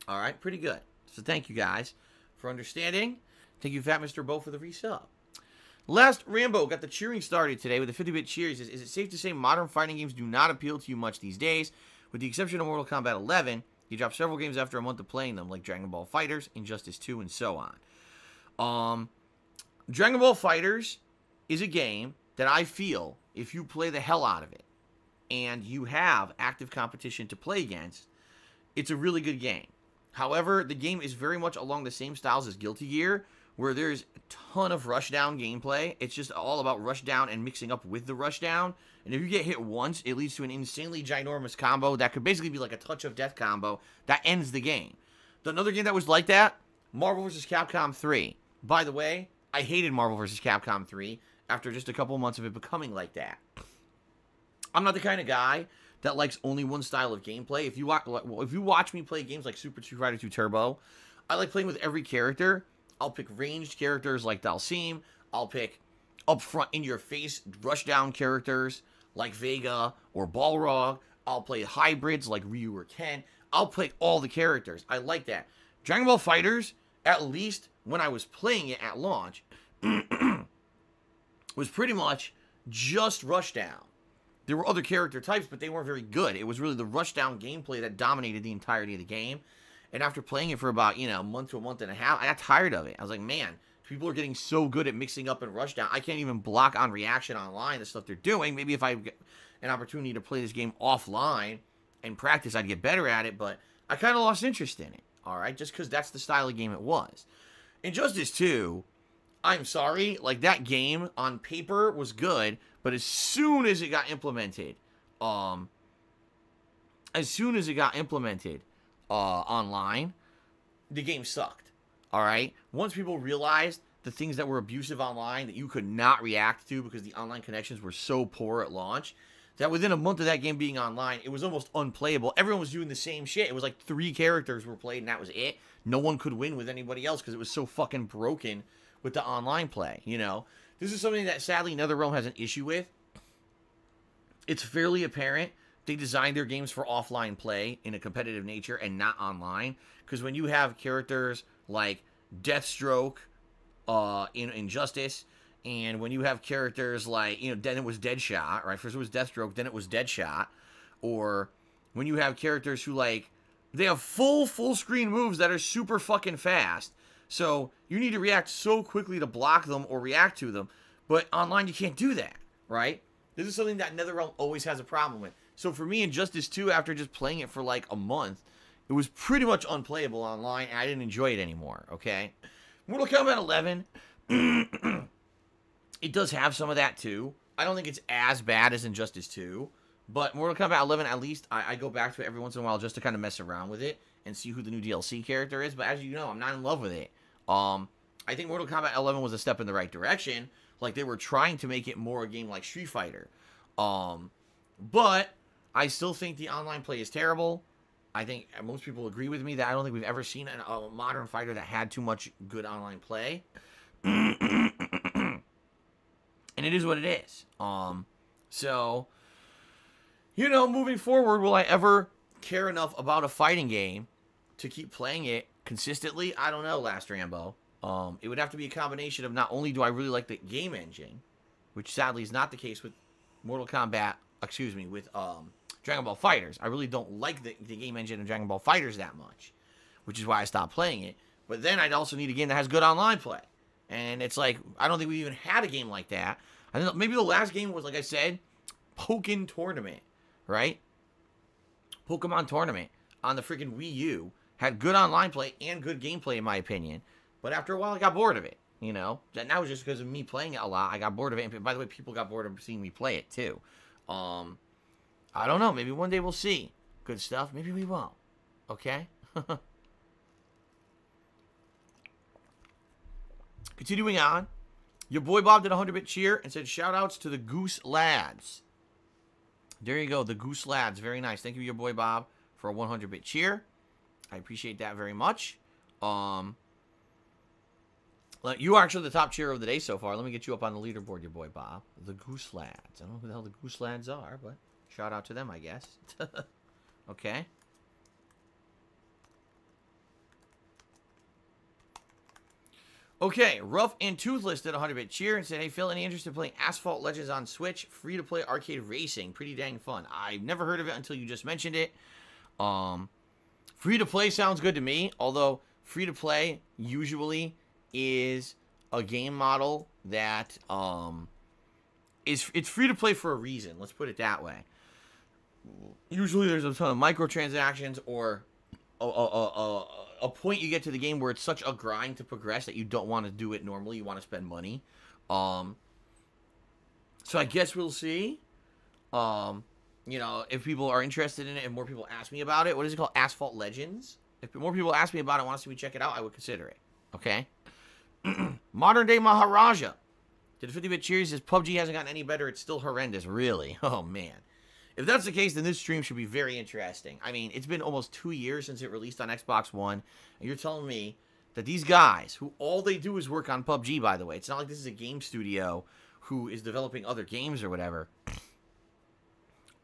All right, pretty good. So thank you guys for understanding. Thank you, Fat Mr. Bo, for the resub. Last Rambo got the cheering started today with a 50-bit cheers. Is it safe to say modern fighting games do not appeal to you much these days? With the exception of Mortal Kombat 11, you dropped several games after a month of playing them, like Dragon Ball FighterZ, Injustice 2, and so on. Dragon Ball FighterZ is a game that I feel, if you play the hell out of it, and you have active competition to play against, it's a really good game. However, the game is very much along the same styles as Guilty Gear, where there's a ton of rushdown gameplay. It's just all about rushdown and mixing up with the rushdown. And if you get hit once, it leads to an insanely ginormous combo that could basically be like a touch of death combo that ends the game. Another game that was like that, Marvel vs. Capcom 3. By the way, I hated Marvel vs. Capcom 3 after just a couple months of it becoming like that. I'm not the kind of guy that likes only one style of gameplay. If you watch me play games like Super Street Fighter 2 Turbo, I like playing with every character. I'll pick ranged characters like Dalsim. I'll pick upfront, in-your-face, rushdown characters like Vega or Balrog. I'll play hybrids like Ryu or Ken. I'll play all the characters. I like that. Dragon Ball FighterZ, at least when I was playing it at launch, was pretty much just rushdown. There were other character types, but they weren't very good. It was really the rushdown gameplay that dominated the entirety of the game. And after playing it for about, a month to a month and a half, I got tired of it. I was like, man, people are getting so good at mixing up and rushdown. I can't even block on reaction online, the stuff they're doing. Maybe if I get an opportunity to play this game offline and practice, I'd get better at it. But I kind of lost interest in it. all right? Just because that's the style of game it was. Injustice 2, I'm sorry, like, that game on paper was good, but as soon as it got implemented, online, the game sucked, all right? Once people realized the things that were abusive online that you could not react to because the online connections were so poor at launch, that within a month of that game being online, it was almost unplayable. Everyone was doing the same shit. It was like 3 characters were played, and that was it. No one could win with anybody else because it was so fucking broken with the online play, you know? This is something that, sadly, NetherRealm has an issue with. It's fairly apparent they designed their games for offline play in a competitive nature and not online. Because when you have characters like Deathstroke in Injustice, and when you have characters like, you know, then it was Deadshot, right? First it was Deathstroke, then it was Deadshot. Or when you have characters who, like, they have full screen moves that are super fucking fast. So you need to react so quickly to block them or react to them. But online you can't do that, right? This is something that NetherRealm always has a problem with. So for me, Injustice 2, after just playing it for like a month, it was pretty much unplayable online, and I didn't enjoy it anymore, okay? Mortal Kombat 11, it does have some of that too. I don't think it's as bad as Injustice 2, but Mortal Kombat 11, at least, I go back to it every once in a while just to kind of mess around with it and see who the new DLC character is, but as you know, I'm not in love with it. I think Mortal Kombat 11 was a step in the right direction. Like, they were trying to make it more a game like Street Fighter. But I still think the online play is terrible. I think most people agree with me that I don't think we've ever seen a modern fighter that had too much good online play. And it is what it is. So, you know, moving forward, will I ever care enough about a fighting game to keep playing it consistently? I don't know, Last Rambo. It would have to be a combination of not only do I really like the game engine, which sadly is not the case with Mortal Kombat, with Dragon Ball FighterZ. I really don't like the game engine of Dragon Ball FighterZ that much, which is why I stopped playing it. But then I'd also need a game that has good online play. And it's like, I don't think we even had a game like that. I think maybe the last game was, like I said, Pokemon Tournament, right? Pokemon Tournament on the freaking Wii U had good online play and good gameplay, in my opinion. But after a while, I got bored of it, you know? That now was just because of me playing it a lot. I got bored of it. And by the way, people got bored of seeing me play it, too. I don't know. Maybe one day we'll see good stuff. Maybe we won't. Okay? Continuing on. Your boy Bob did a 100-bit cheer and said, shout-outs to the Goose Lads. There you go. The Goose Lads. Very nice. Thank you, your boy Bob, for a 100-bit cheer. I appreciate that very much. You are actually the top cheer of the day so far. Let me get you up on the leaderboard, your boy Bob. The Goose Lads. I don't know who the hell the Goose Lads are, but shout out to them, I guess. Okay. Okay, Rough and Toothless did a 100-bit cheer and said, hey, Phil, any interest in playing Asphalt Legends on Switch? Free-to-play arcade racing. Pretty dang fun. I've never heard of it until you just mentioned it. Free-to-play sounds good to me, although free-to-play usually is a game model that it's free to play for a reason. Let's put it that way. Usually there's a ton of microtransactions or a point you get to the game where it's such a grind to progress that you don't want to do it normally. You want to spend money. So I guess we'll see. You know, if people are interested in it and more people ask me about it. What is it called? Asphalt Legends? If more people ask me about it and want to see me check it out, I would consider it. Okay? Modern Day Maharaja did a 50-bit cheer. He says PUBG hasn't gotten any better. It's still horrendous. Really? Oh, man. If that's the case, then this stream should be very interesting. I mean, it's been almost 2 years since it released on Xbox One, and you're telling me that these guys, who all they do is work on PUBG, by the way. It's not like this is a game studio who is developing other games or whatever.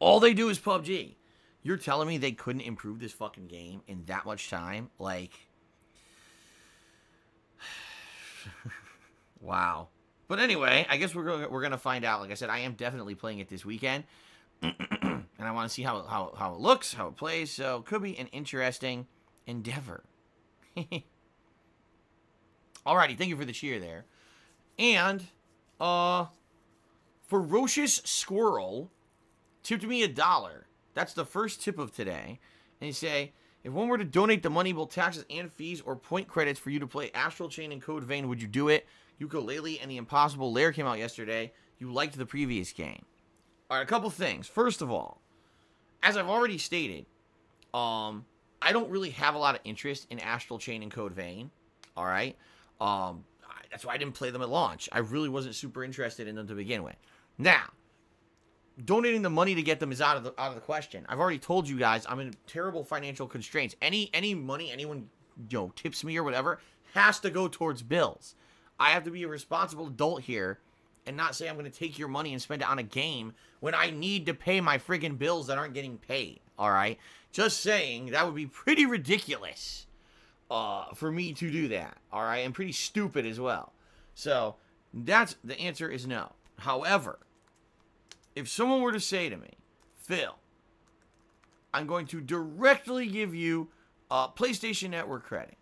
All they do is PUBG. You're telling me they couldn't improve this fucking game in that much time? Like... Wow. But anyway, I guess we're gonna find out. Like I said, I am definitely playing it this weekend. And I want to see how it looks, how it plays. So, could be an interesting endeavor. Alrighty, thank you for the cheer there. And, Ferocious Squirrel tipped me $1. That's the first tip of today. And you say, If one were to donate the money, both taxes and fees or point credits for you to play Astral Chain and Code Vein, would you do it? Ukulele and the Impossible Lair came out yesterday. You liked the previous game. All right, a couple things. First of all, as I've already stated, I don't really have a lot of interest in Astral Chain and Code Vein. All right? That's why I didn't play them at launch. I really wasn't super interested in them to begin with. Now, donating the money to get them is out of the question. I've already told you guys I'm in terrible financial constraints. Any money anyone tips me or whatever has to go towards bills. I have to be a responsible adult here and not say I'm going to take your money and spend it on a game when I need to pay my friggin' bills that aren't getting paid. All right, just saying that would be pretty ridiculous for me to do that. All right, and pretty stupid as well. So that's the answer is no. However, if someone were to say to me, Phil, I'm going to directly give you PlayStation Network credits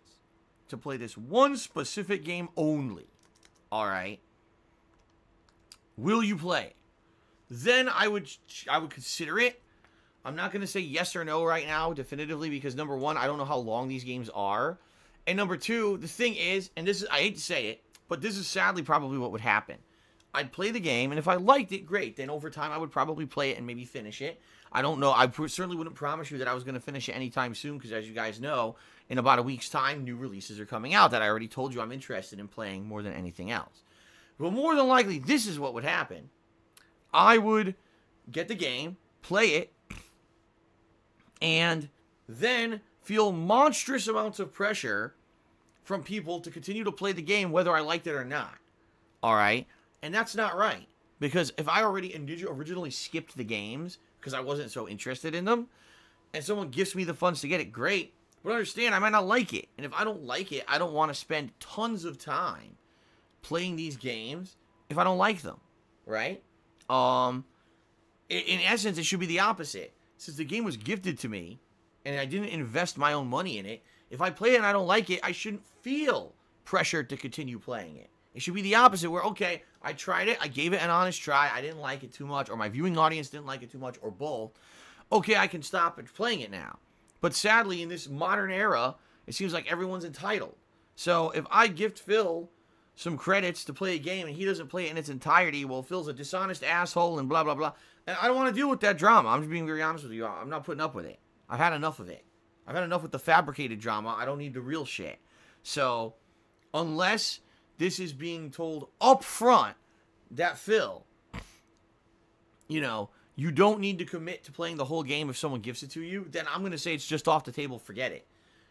to play this one specific game only, all right, will you play it? Then I would consider it. I'm not going to say yes or no right now definitively because, number one, I don't know how long these games are. And number two, the thing is, and this is, I hate to say it, but this is sadly probably what would happen. I'd play the game, and if I liked it, great. Then over time, I would probably play it and maybe finish it. I don't know. I certainly wouldn't promise you that I was going to finish it anytime soon because, as you guys know, in about a week's time, new releases are coming out that I already told you I'm interested in playing more than anything else. But more than likely, this is what would happen. I would get the game, play it, and then feel monstrous amounts of pressure from people to continue to play the game whether I liked it or not. All right? And that's not right. Because if I already originally skipped the games because I wasn't so interested in them, and someone gives me the funds to get it, great. But understand, I might not like it. And if I don't like it, I don't want to spend tons of time playing these games if I don't like them. Right? In essence, it should be the opposite. Since the game was gifted to me, and I didn't invest my own money in it, if I play it and I don't like it, I shouldn't feel pressured to continue playing it. It should be the opposite, where, okay, I tried it, I gave it an honest try, I didn't like it too much, or my viewing audience didn't like it too much, or both. Okay, I can stop playing it now. But sadly, in this modern era, it seems like everyone's entitled. So if I gift Phil some credits to play a game and he doesn't play it in its entirety, well, Phil's a dishonest asshole and blah, blah, blah. And I don't want to deal with that drama. I'm just being very honest with you. I'm not putting up with it. I've had enough of it. I've had enough with the fabricated drama. I don't need the real shit. So, unless this is being told up front that Phil, you don't need to commit to playing the whole game if someone gives it to you, then I'm going to say it's just off the table. Forget it.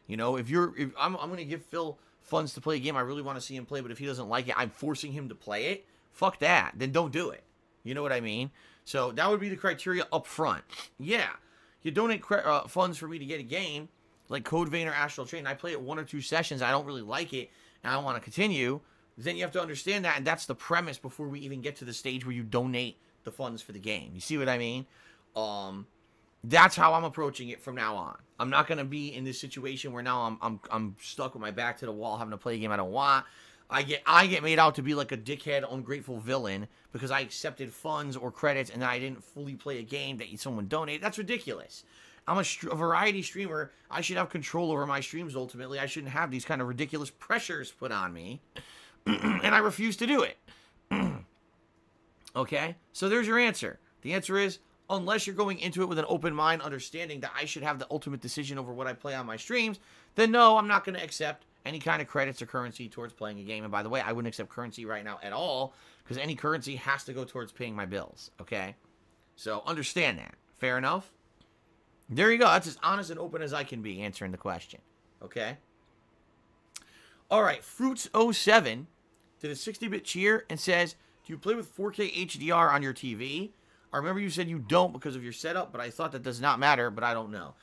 If I'm going to give Phil funds to play a game I really want to see him play, but if he doesn't like it, I'm forcing him to play it. Fuck that. Then don't do it. You know what I mean? So that would be the criteria up front. Yeah, you donate funds for me to get a game like Code Vein or Astral Chain. I play it 1 or 2 sessions. I don't really like it, and I don't want to continue. Then you have to understand that, and that's the premise before we even get to the stage where you donate the funds for the game. You see what I mean? That's how I'm approaching it from now on. I'm not going to be in this situation where now I'm stuck with my back to the wall having to play a game I don't want. I get made out to be like a dickhead, ungrateful villain because I accepted funds or credits and then I didn't fully play a game that someone donated. That's ridiculous. I'm a variety streamer. I should have control over my streams ultimately. I shouldn't have these kind of ridiculous pressures put on me. And I refuse to do it. Okay? So there's your answer. The answer is, unless you're going into it with an open mind, understanding that I should have the ultimate decision over what I play on my streams, then no, I'm not going to accept any kind of credits or currency towards playing a game. And by the way, I wouldn't accept currency right now at all, because any currency has to go towards paying my bills, okay? So understand that. Fair enough? There you go. That's as honest and open as I can be answering the question, okay? All right, Fruits07 did a 60-bit cheer and says, do you play with 4K HDR on your TV? I remember you said you don't because of your setup, but I thought that does not matter, but I don't know.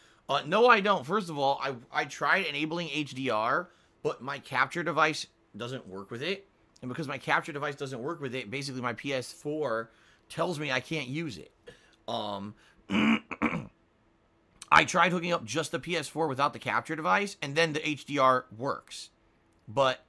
No, I don't. First of all, I tried enabling HDR, but my capture device doesn't work with it. And because my capture device doesn't work with it, basically my PS4 tells me I can't use it. I tried hooking up just the PS4 without the capture device, and then the HDR works. But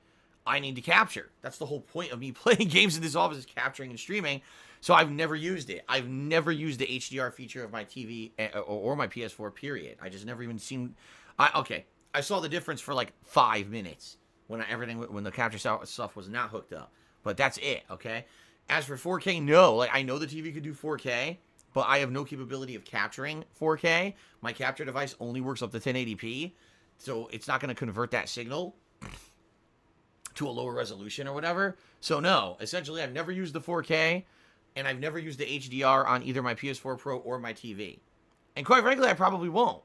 I need to capture. That's the whole point of me playing games in this office, is capturing and streaming. So I've never used it. I've never used the HDR feature of my TV or my PS4, period. I just never even seen... Okay, I saw the difference for like 5 minutes when when the capture stuff was not hooked up. But that's it, okay? As for 4K, no. Like, I know the TV could do 4K, but I have no capability of capturing 4K. My capture device only works up to 1080p, so it's not going to convert that signal to a lower resolution or whatever. So, no. Essentially, I've never used the 4K, and I've never used the HDR on either my PS4 Pro or my TV. And quite frankly, I probably won't.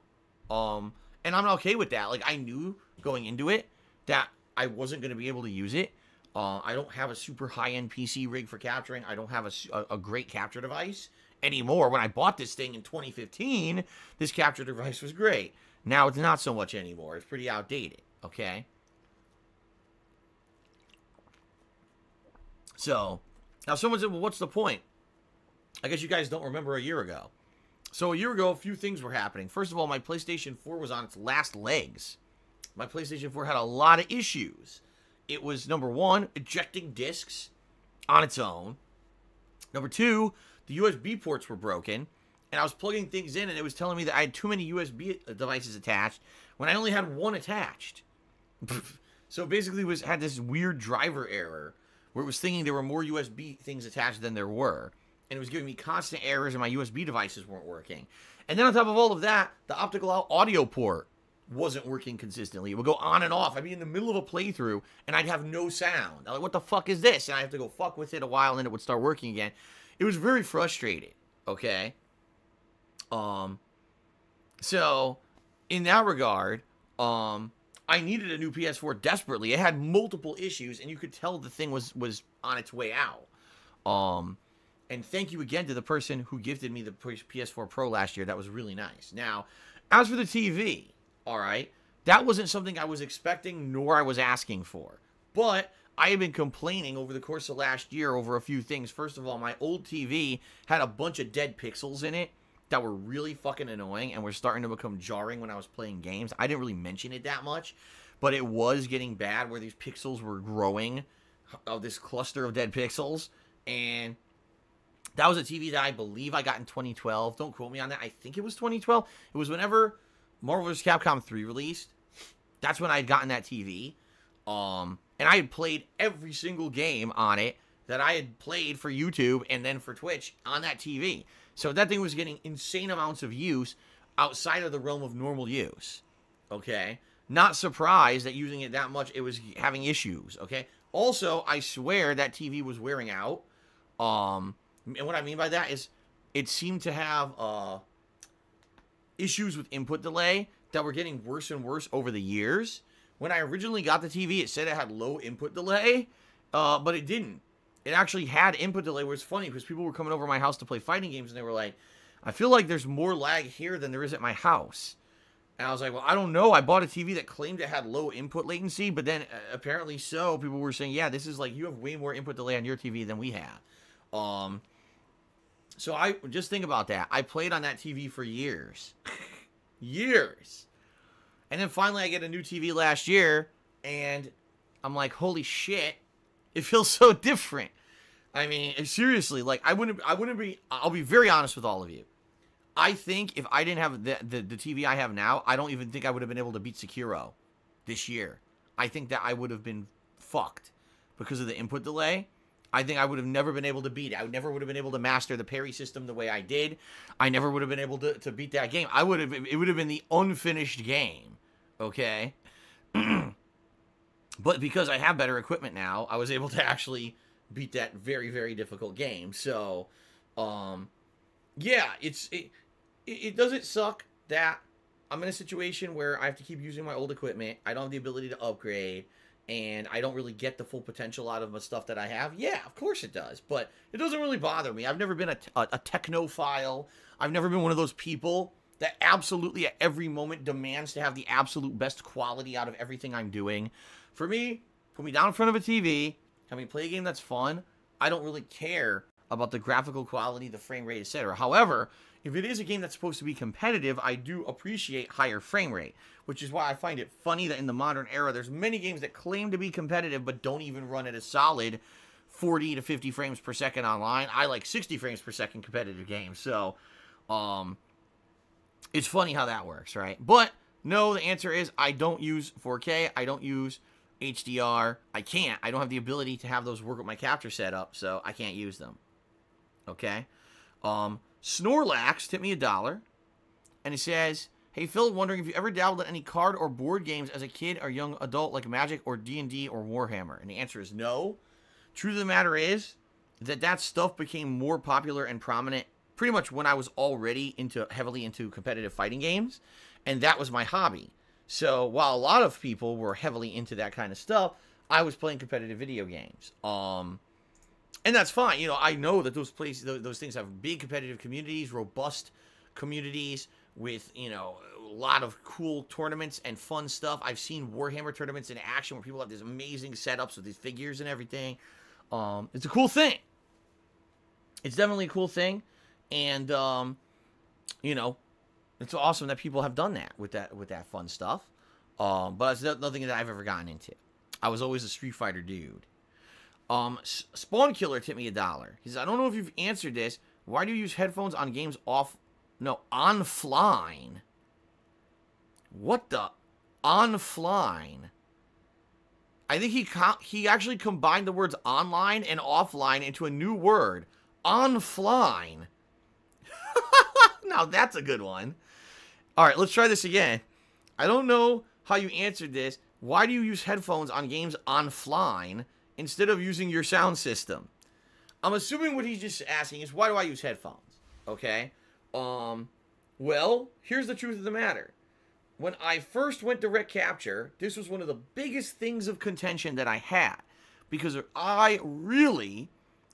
And I'm okay with that. Like, I knew going into it that I wasn't going to be able to use it. I don't have a super high-end PC rig for capturing. I don't have a great capture device anymore. When I bought this thing in 2015, this capture device was great. Now it's not so much anymore. It's pretty outdated, okay? So, now someone said, well, what's the point? I guess you guys don't remember a year ago. So a year ago, a few things were happening. First of all, my PlayStation 4 was on its last legs. My PlayStation 4 had a lot of issues. It was, number one, ejecting discs on its own. Number two, the USB ports were broken. And I was plugging things in, and it was telling me that I had too many USB devices attached when I only had one attached. So basically, had this weird driver error where it was thinking there were more USB things attached than there were. And it was giving me constant errors, and my USB devices weren't working. And then on top of all of that, the optical out audio port wasn't working consistently. It would go on and off. I'd be in the middle of a playthrough, and I'd have no sound. I'm like, what the fuck is this? And I have to go fuck with it a while, and then it would start working again. It was very frustrating, okay? So, in that regard, I needed a new PS4 desperately. It had multiple issues, and you could tell the thing was on its way out. And thank you again to the person who gifted me the PS4 Pro last year. That was really nice. Now, as for the TV, all right, that wasn't something I was expecting nor I was asking for. But I have been complaining over the course of last year over a few things. First of all, my old TV had a bunch of dead pixels in it that were really fucking annoying and were starting to become jarring when I was playing games. I didn't really mention it that much, but it was getting bad where these pixels were growing of this cluster of dead pixels. And that was a TV that I believe I got in 2012. Don't quote me on that. I think it was 2012. It was whenever Marvel vs. Capcom 3 released. That's when I had gotten that TV. And I had played every single game on it that I had played for YouTube and then for Twitch on that TV. So that thing was getting insane amounts of use outside of the realm of normal use. Okay? Not surprised that using it that much, it was having issues. Okay? Also, I swear that TV was wearing out. And what I mean by that is it seemed to have issues with input delay that were getting worse and worse over the years. When I originally got the TV, it said it had low input delay, but it didn't. It actually had input delay, which was funny because people were coming over my house to play fighting games, and they were like, I feel like there's more lag here than there is at my house. And I was like, well, I don't know. I bought a TV that claimed it had low input latency, but then apparently so, people were saying, yeah, this is like, you have way more input delay on your TV than we have. So I just think about that. I played on that TV for years. Years. And then finally I get a new TV last year, and I'm like, holy shit, it feels so different. I mean, seriously, like, I'll be very honest with all of you. I think if I didn't have the TV I have now, I don't even think I would have been able to beat Sekiro this year. I think that I would have been fucked because of the input delay. I think I would have never been able to beat it. I never would have been able to master the parry system the way I did. I never would have been able to beat that game. It would have been the unfinished game. Okay? But because I have better equipment now, I was able to actually beat that very, very difficult game. So, yeah, it doesn't suck that I'm in a situation where I have to keep using my old equipment. I don't have the ability to upgrade, and I don't really get the full potential out of the stuff that I have. Yeah, of course it does, but it doesn't really bother me. I've never been a technophile. I've never been one of those people that absolutely at every moment demands to have the absolute best quality out of everything I'm doing. For me, put me down in front of a TV, have me play a game that's fun. I don't really care about the graphical quality, the frame rate, etc. However, if it is a game that's supposed to be competitive, I do appreciate higher frame rate, which is why I find it funny that in the modern era, there's many games that claim to be competitive but don't even run at a solid 40 to 50 frames per second online. I like 60 frames per second competitive games, so it's funny how that works, right? But No, the answer is I don't use 4K. I don't use HDR. I can't. I don't have the ability to have those work with my capture setup, so I can't use them. Okay? Snorlax tipped me $1, and it says, hey, Phil, wondering if you ever dabbled in any card or board games as a kid or young adult like Magic or D&D or Warhammer? And the answer is no. Truth of the matter is that stuff became more popular and prominent pretty much when I was already heavily into competitive fighting games, and that was my hobby. So while a lot of people were heavily into that kind of stuff, I was playing competitive video games. And that's fine. You know, I know that those things have big competitive communities, robust communities with, you know, a lot of cool tournaments and fun stuff. I've seen Warhammer tournaments in action where people have these amazing setups with these figures and everything. It's a cool thing. It's definitely a cool thing. And, you know, it's awesome that people have done that with that fun stuff. But it's nothing that I've ever gotten into. I was always a Street Fighter dude. Spawn Killer tipped me $1. He says, I don't know if you've answered this. Why do you use headphones on games offline? What the? Offline? I think he actually combined the words online and offline into a new word. Offline. Now that's a good one. All right, let's try this again. I don't know how you answered this. Why do you use headphones on games offline instead of using your sound system? I'm assuming what he's just asking is, why do I use headphones? Okay. Well, here's the truth of the matter. When I first went direct capture, this was one of the biggest things of contention that I had, because I really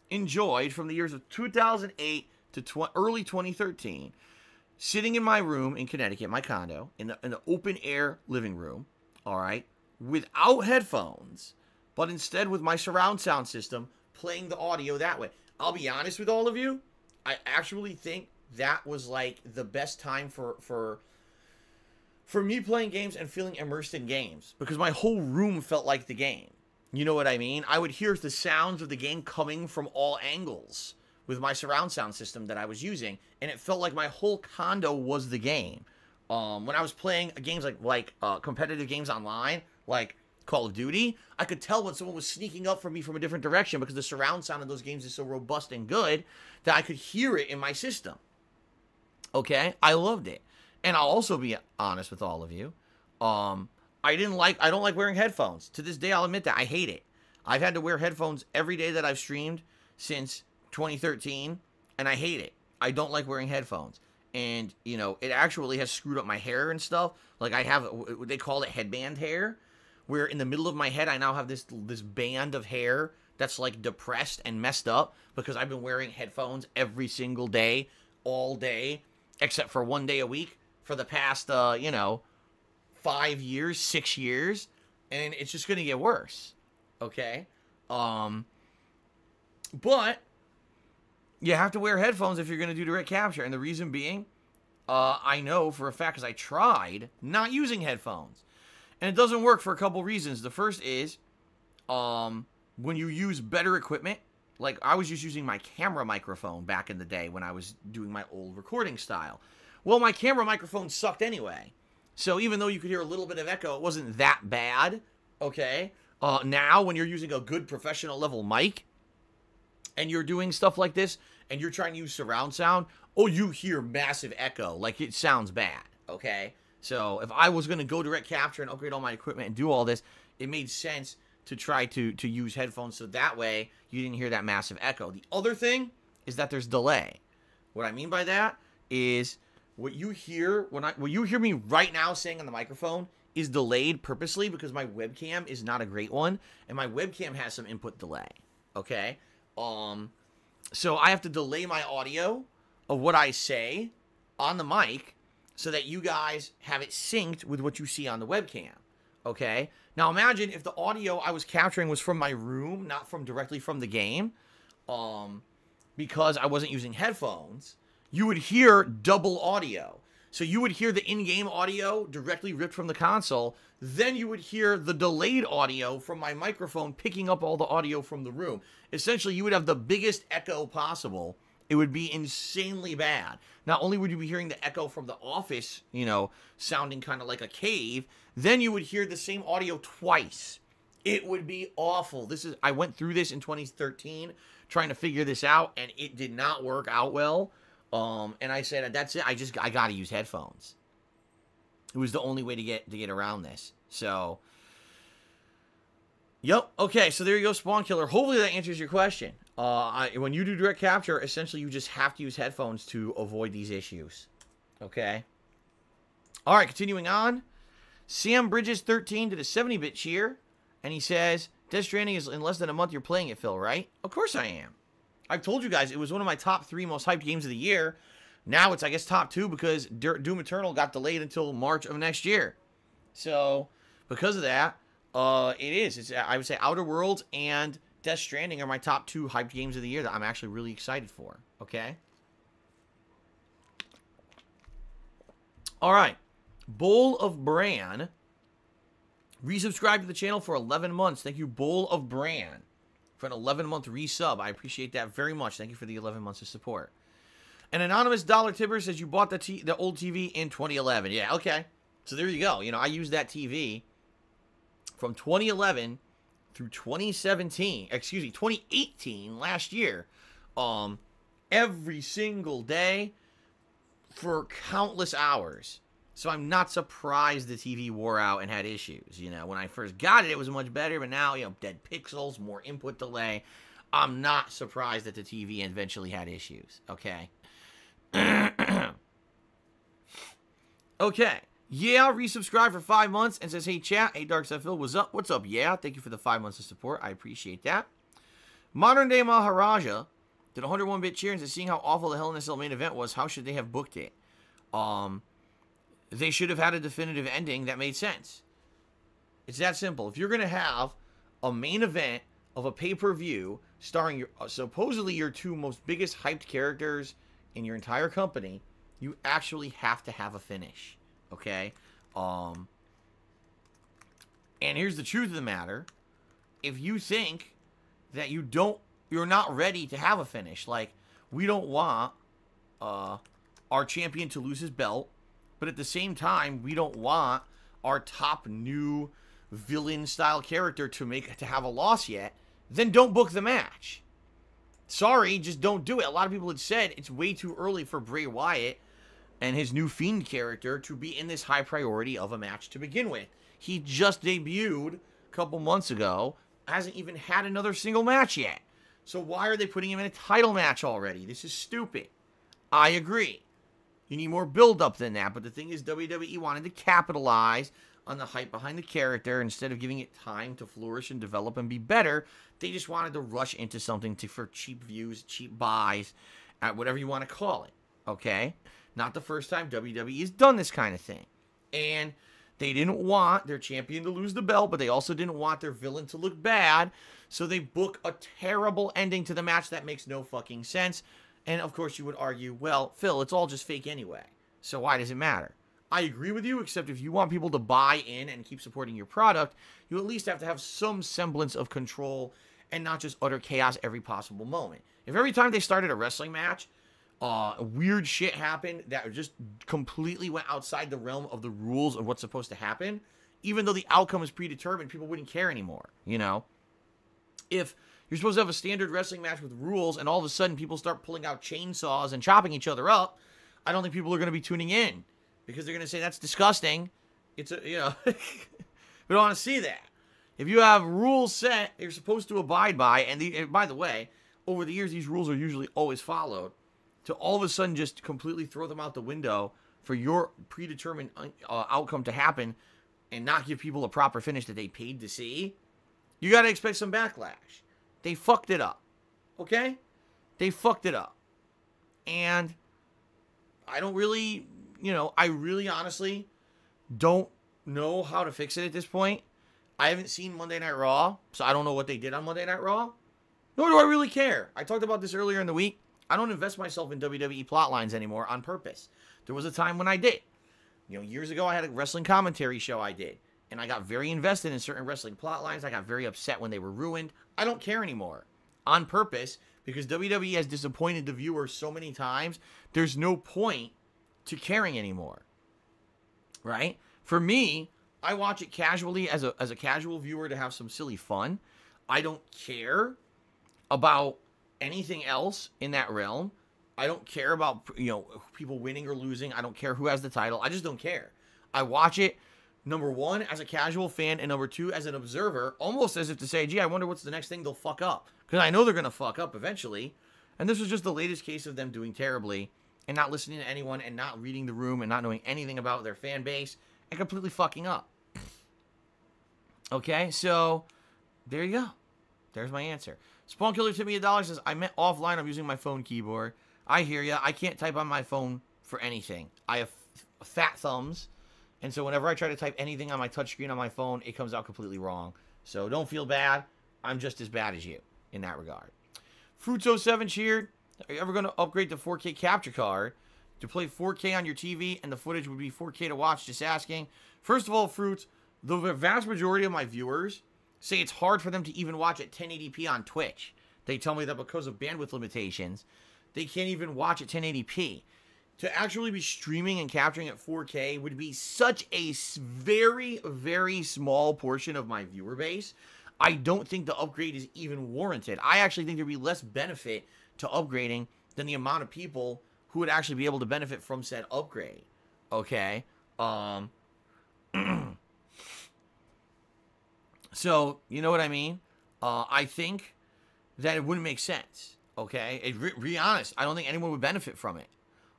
enjoyed, from the years of 2008 to early 2013, sitting in my room in Connecticut, my condo, in an open air living room, all right, without headphones, but instead with my surround sound system, playing the audio that way. I'll be honest with all of you, I actually think that was like the best time for me playing games and feeling immersed in games, because my whole room felt like the game. You know what I mean? I would hear the sounds of the game coming from all angles with my surround sound system that I was using, and it felt like my whole condo was the game. When I was playing games like competitive games online, like Call of Duty, I could tell when someone was sneaking up from me from a different direction, because the surround sound of those games is so robust and good that I could hear it in my system. Okay? I loved it. And I'll also be honest with all of you. I don't like wearing headphones. To this day, I'll admit that. I hate it. I've had to wear headphones every day that I've streamed since 2013, and I hate it. I don't like wearing headphones. And, you know, it actually has screwed up my hair and stuff. Like, I have, they call it headband hair, where in the middle of my head, I now have this band of hair that's, like, depressed and messed up, because I've been wearing headphones every single day, all day, except for one day a week for the past, 5 years, 6 years, and it's just going to get worse, okay? But you have to wear headphones if you're going to do direct capture, and the reason being, I know for a fact, because I tried not using headphones, and it doesn't work for a couple reasons. The first is, when you use better equipment, like I was just using my camera microphone back in the day when I was doing my old recording style. Well, my camera microphone sucked anyway. So even though you could hear a little bit of echo, it wasn't that bad, okay? Now, when you're using a good professional level mic, and you're doing stuff like this, and you're trying to use surround sound, oh, you hear massive echo. Like, it sounds bad, okay? So if I was going to go direct capture and upgrade all my equipment and do all this, it made sense to try to use headphones, so that way you didn't hear that massive echo. The other thing is that there's delay. What I mean by that is, what you hear me right now saying on the microphone is delayed purposely, because my webcam is not a great one, and my webcam has some input delay, okay? So I have to delay my audio of what I say on the mic so that you guys have it synced with what you see on the webcam, okay? Now imagine if the audio I was capturing was from my room, not directly from the game, because I wasn't using headphones, you would hear double audio. So you would hear the in-game audio directly ripped from the console, then you would hear the delayed audio from my microphone picking up all the audio from the room. Essentially, you would have the biggest echo possible, It would be insanely bad. Not only would you be hearing the echo from the office, you know, sounding kind of like a cave, then you would hear the same audio twice. It would be awful. I went through this in 2013 trying to figure this out, and it did not work out well. And I said, that's it. I got to use headphones. It was the only way to get around this. So, yep. Okay, so there you go, Spawn Killer. Hopefully that answers your question. When you do direct capture, essentially you just have to use headphones to avoid these issues. Okay? All right, continuing on. Sam Bridges 13 did a 70-bit cheer, and he says, Death Stranding is in less than a month you're playing it, Phil, right? Of course I am. I've told you guys it was one of my top 3 most hyped games of the year. Now it's, I guess, top 2 because Doom Eternal got delayed until March of next year. So, because of that, it is. I would say Outer Worlds and Death Stranding are my top 2 hyped games of the year that I'm actually really excited for. Okay? All right. Bowl of Bran resubscribed to the channel for 11 months. Thank you, Bowl of Bran, for an 11-month resub. I appreciate that very much. Thank you for the 11 months of support. An anonymous dollar tipper says you bought the old TV in 2011. Yeah, okay. So there you go. You know, I used that TV from 2011 through 2018, last year, every single day for countless hours. So I'm not surprised the TV wore out and had issues. You know, when I first got it, it was much better, but now, you know, dead pixels, more input delay. I'm not surprised that the TV eventually had issues. Okay. Okay. Yeah, resubscribe for 5 months and says, hey, chat. Hey, Dark Side Phil, what's up? What's up? Yeah, thank you for the 5 months of support. I appreciate that. Modern Day Maharaja did a 101-bit cheer and says, seeing how awful the Hell in a Cell main event was, how should they have booked it? They should have had a definitive ending that made sense. It's that simple. If you're going to have a main event of a pay-per-view starring supposedly your 2 most biggest hyped characters in your entire company, you actually have to have a finish. Okay? And here's the truth of the matter. If you think that you're not ready to have a finish, like, we don't want our champion to lose his belt, but at the same time, we don't want our top new villain-style character to have a loss yet, then don't book the match. Sorry, just don't do it. A lot of people had said it's way too early for Bray Wyatt and his new Fiend character to be in this high priority of a match to begin with. He just debuted a couple months ago, hasn't even had another single match yet. So why are they putting him in a title match already? This is stupid. I agree. You need more build-up than that, but the thing is, WWE wanted to capitalize on the hype behind the character. Instead of giving it time to flourish and develop and be better, they just wanted to rush into something for cheap views, cheap buys, whatever you want to call it, okay? Not the first time WWE has done this kind of thing. And they didn't want their champion to lose the belt, but they also didn't want their villain to look bad, so they book a terrible ending to the match that makes no fucking sense. And, of course, you would argue, well, Phil, it's all just fake anyway, so why does it matter? I agree with you, except if you want people to buy in and keep supporting your product, you at least have to have some semblance of control and not just utter chaos every possible moment. If every time they started a wrestling match, weird shit happened that just completely went outside the realm of the rules of what's supposed to happen, even though the outcome is predetermined, people wouldn't care anymore, you know? If you're supposed to have a standard wrestling match with rules, and all of a sudden people start pulling out chainsaws and chopping each other up, I don't think people are going to be tuning in. Because they're going to say, that's disgusting. It's we don't want to see that. If you have rules set, you're supposed to abide by, and by the way, over the years, these rules are usually always followed, to all of a sudden just completely throw them out the window for your predetermined outcome to happen and not give people a proper finish that they paid to see, you got to expect some backlash. They fucked it up. Okay? They fucked it up. And I don't really, I really honestly don't know how to fix it at this point. I haven't seen Monday Night Raw, so I don't know what they did on Monday Night Raw. Nor do I really care. I talked about this earlier in the week. I don't invest myself in WWE plot lines anymore on purpose. There was a time when I did. Years ago, I had a wrestling commentary show I did. And I got very invested in certain wrestling plot lines. I got very upset when they were ruined. I don't care anymore. On purpose, because WWE has disappointed the viewer so many times, there's no point to caring anymore, right? For me, I watch it casually as a casual viewer to have some silly fun. I don't care about anything else in that realm. I don't care about, people winning or losing. I don't care who has the title. I just don't care. I watch it, number one, as a casual fan, and number two, as an observer, almost as if to say, gee, I wonder what's the next thing they'll fuck up. Because I know they're going to fuck up eventually. And this was just the latest case of them doing terribly and not listening to anyone and not reading the room and not knowing anything about their fan base and completely fucking up. Okay, so there you go. There's my answer. Spawn Killer tipped me $1, says, I meant offline, I'm using my phone keyboard. I hear ya. I can't type on my phone for anything. I have fat thumbs, and so whenever I try to type anything on my touchscreen on my phone, it comes out completely wrong. So don't feel bad. I'm just as bad as you in that regard. Fruits07 cheered. Are you ever going to upgrade the 4K capture card to play 4K on your TV and the footage would be 4K to watch? Just asking. First of all, Fruits, the vast majority of my viewers say it's hard for them to even watch at 1080p on Twitch. They tell me that because of bandwidth limitations, they can't even watch at 1080p. To actually be streaming and capturing at 4K would be such a very, very small portion of my viewer base. I don't think the upgrade is even warranted. I actually think there'd be less benefit to upgrading than the amount of people who would actually be able to benefit from said upgrade. Okay? So, you know what I mean? I think that it wouldn't make sense. Okay? Be honest, I don't think anyone would benefit from it.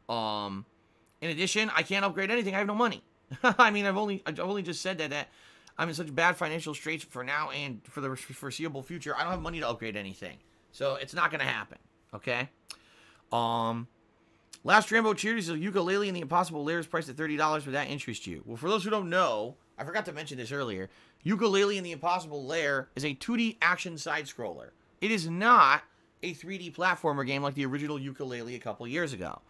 In addition, I can't upgrade anything. I have no money. I mean, I've only just said that I'm in such bad financial straits for now and for the foreseeable future. I don't have money to upgrade anything. So, it's not going to happen. Okay? Last Rambo cheered, he says, Ukulele and the Impossible Lair is priced at $30. Would that interest you? Well, for those who don't know, I forgot to mention this earlier. Ukulele and the Impossible Lair is a 2D action side-scroller. It is not a 3D platformer game like the original Ukulele a couple years ago.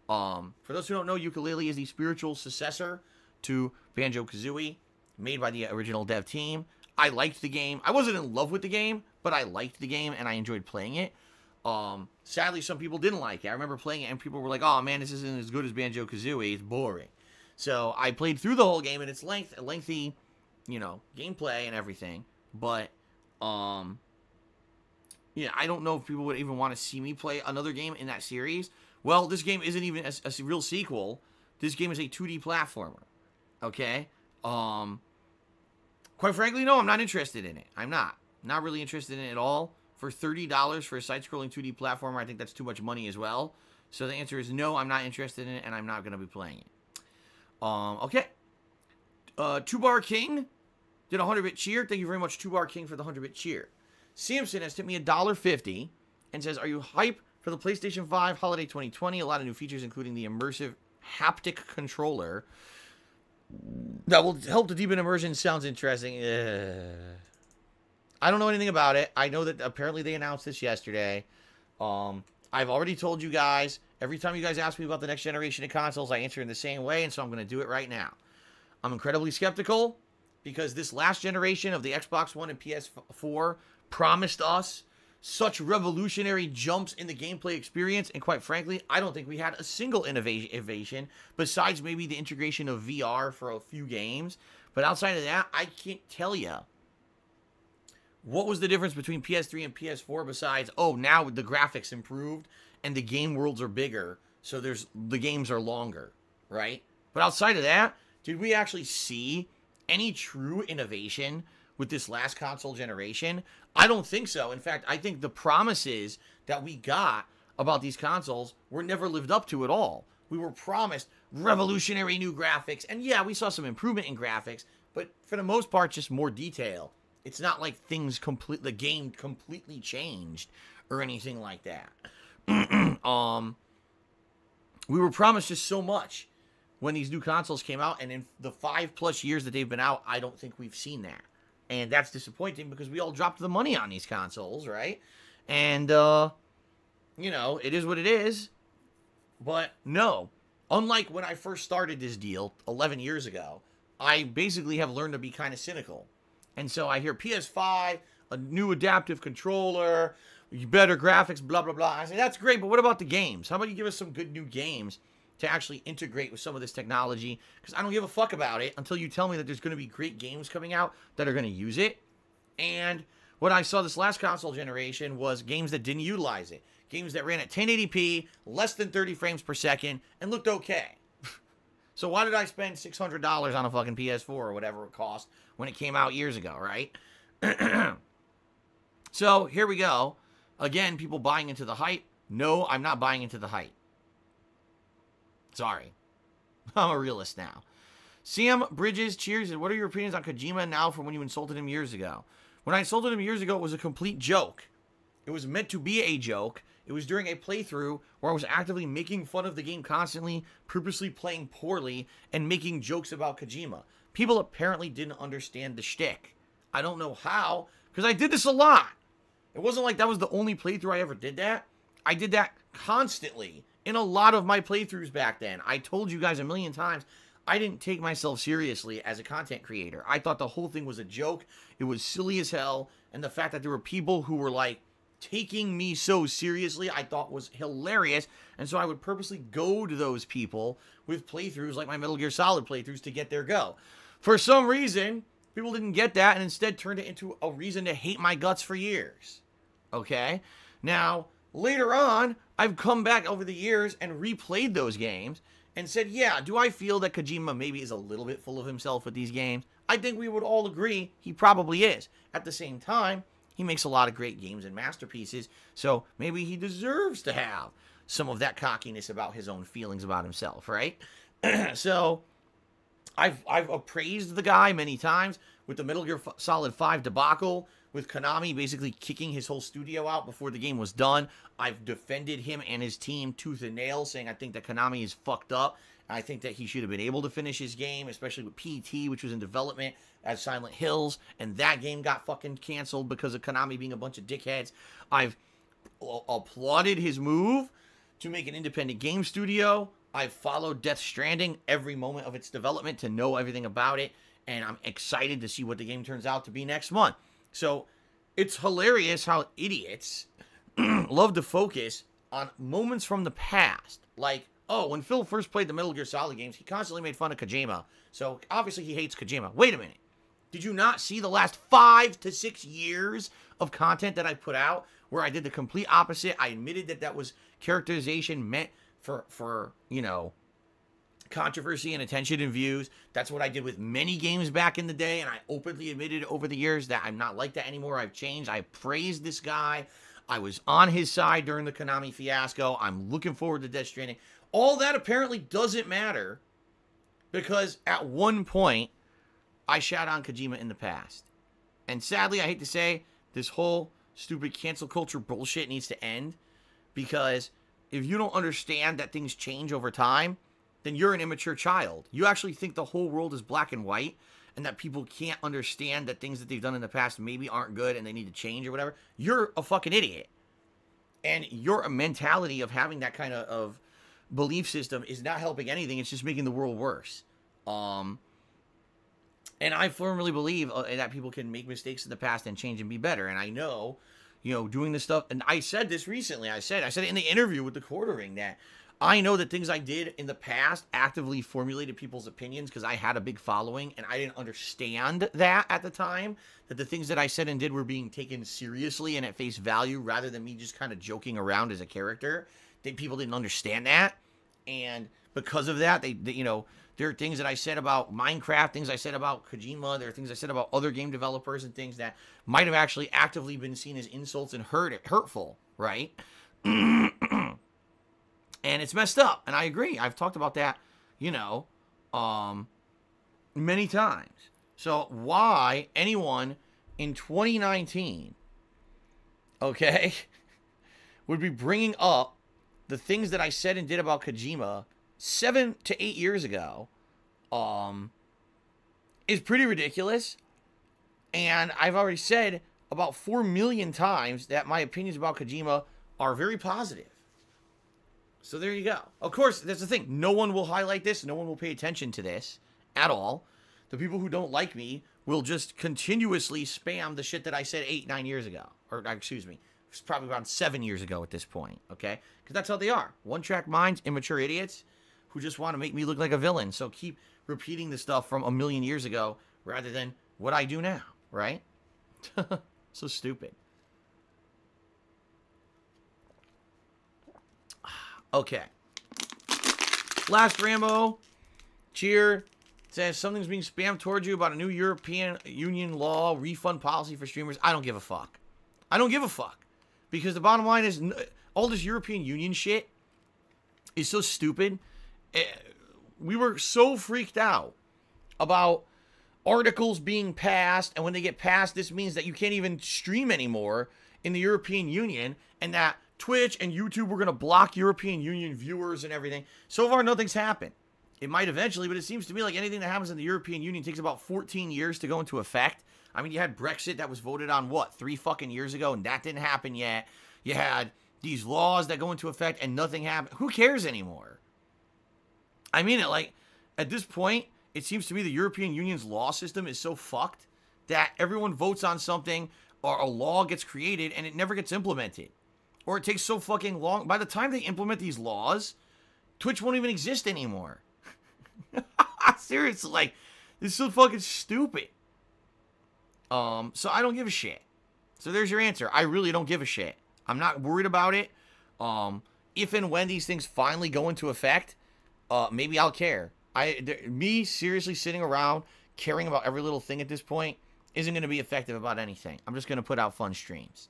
For those who don't know, Ukulele is the spiritual successor to Banjo-Kazooie, made by the original dev team. I liked the game. I wasn't in love with the game, but I liked the game and I enjoyed playing it. Sadly, some people didn't like it. I remember playing it and people were like, oh man, this isn't as good as Banjo-Kazooie. It's boring. So I played through the whole game and it's lengthy, gameplay and everything. But, yeah, I don't know if people would even want to see me play another game in that series. Well, this game isn't even a real sequel. This game is a 2D platformer. Okay? Quite frankly, no, I'm not interested in it. I'm not. Not really interested in it at all. For $30 for a side-scrolling 2D platformer, I think that's too much money as well. So the answer is no, I'm not interested in it, and I'm not going to be playing it. Okay. 2-Bar King did a 100-bit cheer. Thank you very much, 2-Bar King, for the 100-bit cheer. Samson has tipped me $1.50 and says, are you hype for the PlayStation 5 Holiday 2020? A lot of new features, including the immersive haptic controller that will help to deepen immersion. Sounds interesting. I don't know anything about it. I know that apparently they announced this yesterday. I've already told you guys, every time you guys ask me about the next generation of consoles, I answer in the same way, and so I'm going to do it right now. I'm incredibly skeptical because this last generation of the Xbox One and PS4 promised us such revolutionary jumps in the gameplay experience, and quite frankly, I don't think we had a single innovation besides maybe the integration of VR for a few games. But outside of that, I can't tell you what was the difference between PS3 and PS4 besides, oh, now the graphics improved and the game worlds are bigger, so the games are longer, right? But outside of that, did we actually see any true innovation with this last console generation? I don't think so. In fact, I think the promises that we got about these consoles were never lived up to at all. We were promised revolutionary new graphics, and yeah, we saw some improvement in graphics, but for the most part, just more detail. It's not like the game completely changed or anything like that. We were promised just so much when these new consoles came out, and in the 5+ years that they've been out, I don't think we've seen that. And that's disappointing because we all dropped the money on these consoles, right? And, it is what it is. But no, unlike when I first started this deal 11 years ago, I basically have learned to be kind of cynical. And so I hear PS5, a new adaptive controller, better graphics, blah, blah, blah. I say, that's great, but what about the games? How about you give us some good new games to actually integrate with some of this technology? Because I don't give a fuck about it until you tell me that there's going to be great games coming out that are going to use it. And what I saw this last console generation was games that didn't utilize it. Games that ran at 1080p, less than 30 frames per second, and looked okay. So why did I spend $600 on a fucking PS4 or whatever it cost when it came out years ago, right? So here we go. Again, people buying into the hype. No, I'm not buying into the hype. Sorry. I'm a realist now. Sam Bridges, cheers. And what are your opinions on Kojima now from when you insulted him years ago? When I insulted him years ago, it was a complete joke. It was meant to be a joke. It was during a playthrough where I was actively making fun of the game constantly, purposely playing poorly, and making jokes about Kojima. People apparently didn't understand the shtick. I don't know how, because I did this a lot. It wasn't like that was the only playthrough I ever did that. I did that constantly in a lot of my playthroughs back then. I told you guys a million times, I didn't take myself seriously as a content creator. I thought the whole thing was a joke. It was silly as hell. And the fact that there were people who were like, taking me so seriously, I thought was hilarious. And so I would purposely go to those people with playthroughs like my Metal Gear Solid playthroughs to get their go. For some reason, people didn't get that and instead turned it into a reason to hate my guts for years. Okay? Now, later on, I've come back over the years and replayed those games and said, yeah, do I feel that Kojima maybe is a little bit full of himself with these games? I think we would all agree he probably is. At the same time, he makes a lot of great games and masterpieces, so maybe he deserves to have some of that cockiness about his own feelings about himself, right? So, I've appraised the guy many times with the Metal Gear Solid 5 debacle, with Konami basically kicking his whole studio out before the game was done. I've defended him and his team tooth and nail, saying I think that Konami is fucked up. I think that he should have been able to finish his game, especially with PT, which was in development as Silent Hills, and that game got fucking canceled because of Konami being a bunch of dickheads. I've applauded his move to make an independent game studio. I've followed Death Stranding every moment of its development to know everything about it, and I'm excited to see what the game turns out to be next month. So, it's hilarious how idiots love to focus on moments from the past, like, oh, when Phil first played the Metal Gear Solid games, he constantly made fun of Kojima. So, obviously, he hates Kojima. Wait a minute. Did you not see the last 5 to 6 years of content that I put out where I did the complete opposite? I admitted that that was characterization meant for you know, controversy and attention and views. That's what I did with many games back in the day, and I openly admitted over the years that I'm not like that anymore. I've changed. I praised this guy. I was on his side during the Konami fiasco. I'm looking forward to Death Stranding. All that apparently doesn't matter because at one point, I shat on Kojima in the past. And sadly, I hate to say, this whole stupid cancel culture bullshit needs to end because if you don't understand that things change over time, then you're an immature child. You actually think the whole world is black and white and that people can't understand that things that they've done in the past maybe aren't good and they need to change or whatever. You're a fucking idiot. And your mentality of having that kind of belief system is not helping anything. It's just making the world worse. And I firmly believe that people can make mistakes in the past and change and be better. And I know, you know, doing this stuff, and I said this recently, I said it in the interview with the Quartering that I know that things I did in the past actively formulated people's opinions because I had a big following and I didn't understand that at the time, that the things that I said and did were being taken seriously and at face value rather than me just kind of joking around as a character. People didn't understand that. And because of that, they you know, there are things that I said about Minecraft, things I said about Kojima, there are things I said about other game developers and things that might have actually actively been seen as insults and hurtful, right? And it's messed up, and I agree. I've talked about that, you know, many times. So why anyone in 2019, okay, would be bringing up the things that I said and did about Kojima 7 to 8 years ago is pretty ridiculous. And I've already said about 4 million times that my opinions about Kojima are very positive. So there you go. Of course, that's the thing. No one will highlight this. No one will pay attention to this at all. The people who don't like me will just continuously spam the shit that I said 8, 9 years ago. Or, excuse me, It's probably around 7 years ago at this point, okay? Because that's how they are. One-track minds, immature idiots who just want to make me look like a villain. So keep repeating the stuff from a million years ago rather than what I do now, right? So stupid. Okay. Last Rambo. Cheer. Says something's being spammed towards you about a new European Union law refund policy for streamers. I don't give a fuck. I don't give a fuck. Because the bottom line is all this European Union shit is so stupid. We were so freaked out about articles being passed, and when they get passed, this means that you can't even stream anymore in the European Union, and that Twitch and YouTube were going to block European Union viewers and everything. So far, nothing's happened. It might eventually, but it seems to me like anything that happens in the European Union takes about 14 years to go into effect. I mean, you had Brexit that was voted on, what, 3 fucking years ago, and that didn't happen yet. You had these laws that go into effect, and nothing happened. Who cares anymore? I mean it, like, at this point, it seems to me the European Union's law system is so fucked that everyone votes on something, or a law gets created, and it never gets implemented. Or it takes so fucking long. By the time they implement these laws, Twitch won't even exist anymore. Seriously, like, this is so fucking stupid. So I don't give a shit. So there's your answer. I really don't give a shit. I'm not worried about it. If and when these things finally go into effect, maybe I'll care. Me seriously sitting around caring about every little thing at this point isn't going to be effective about anything. I'm just going to put out fun streams.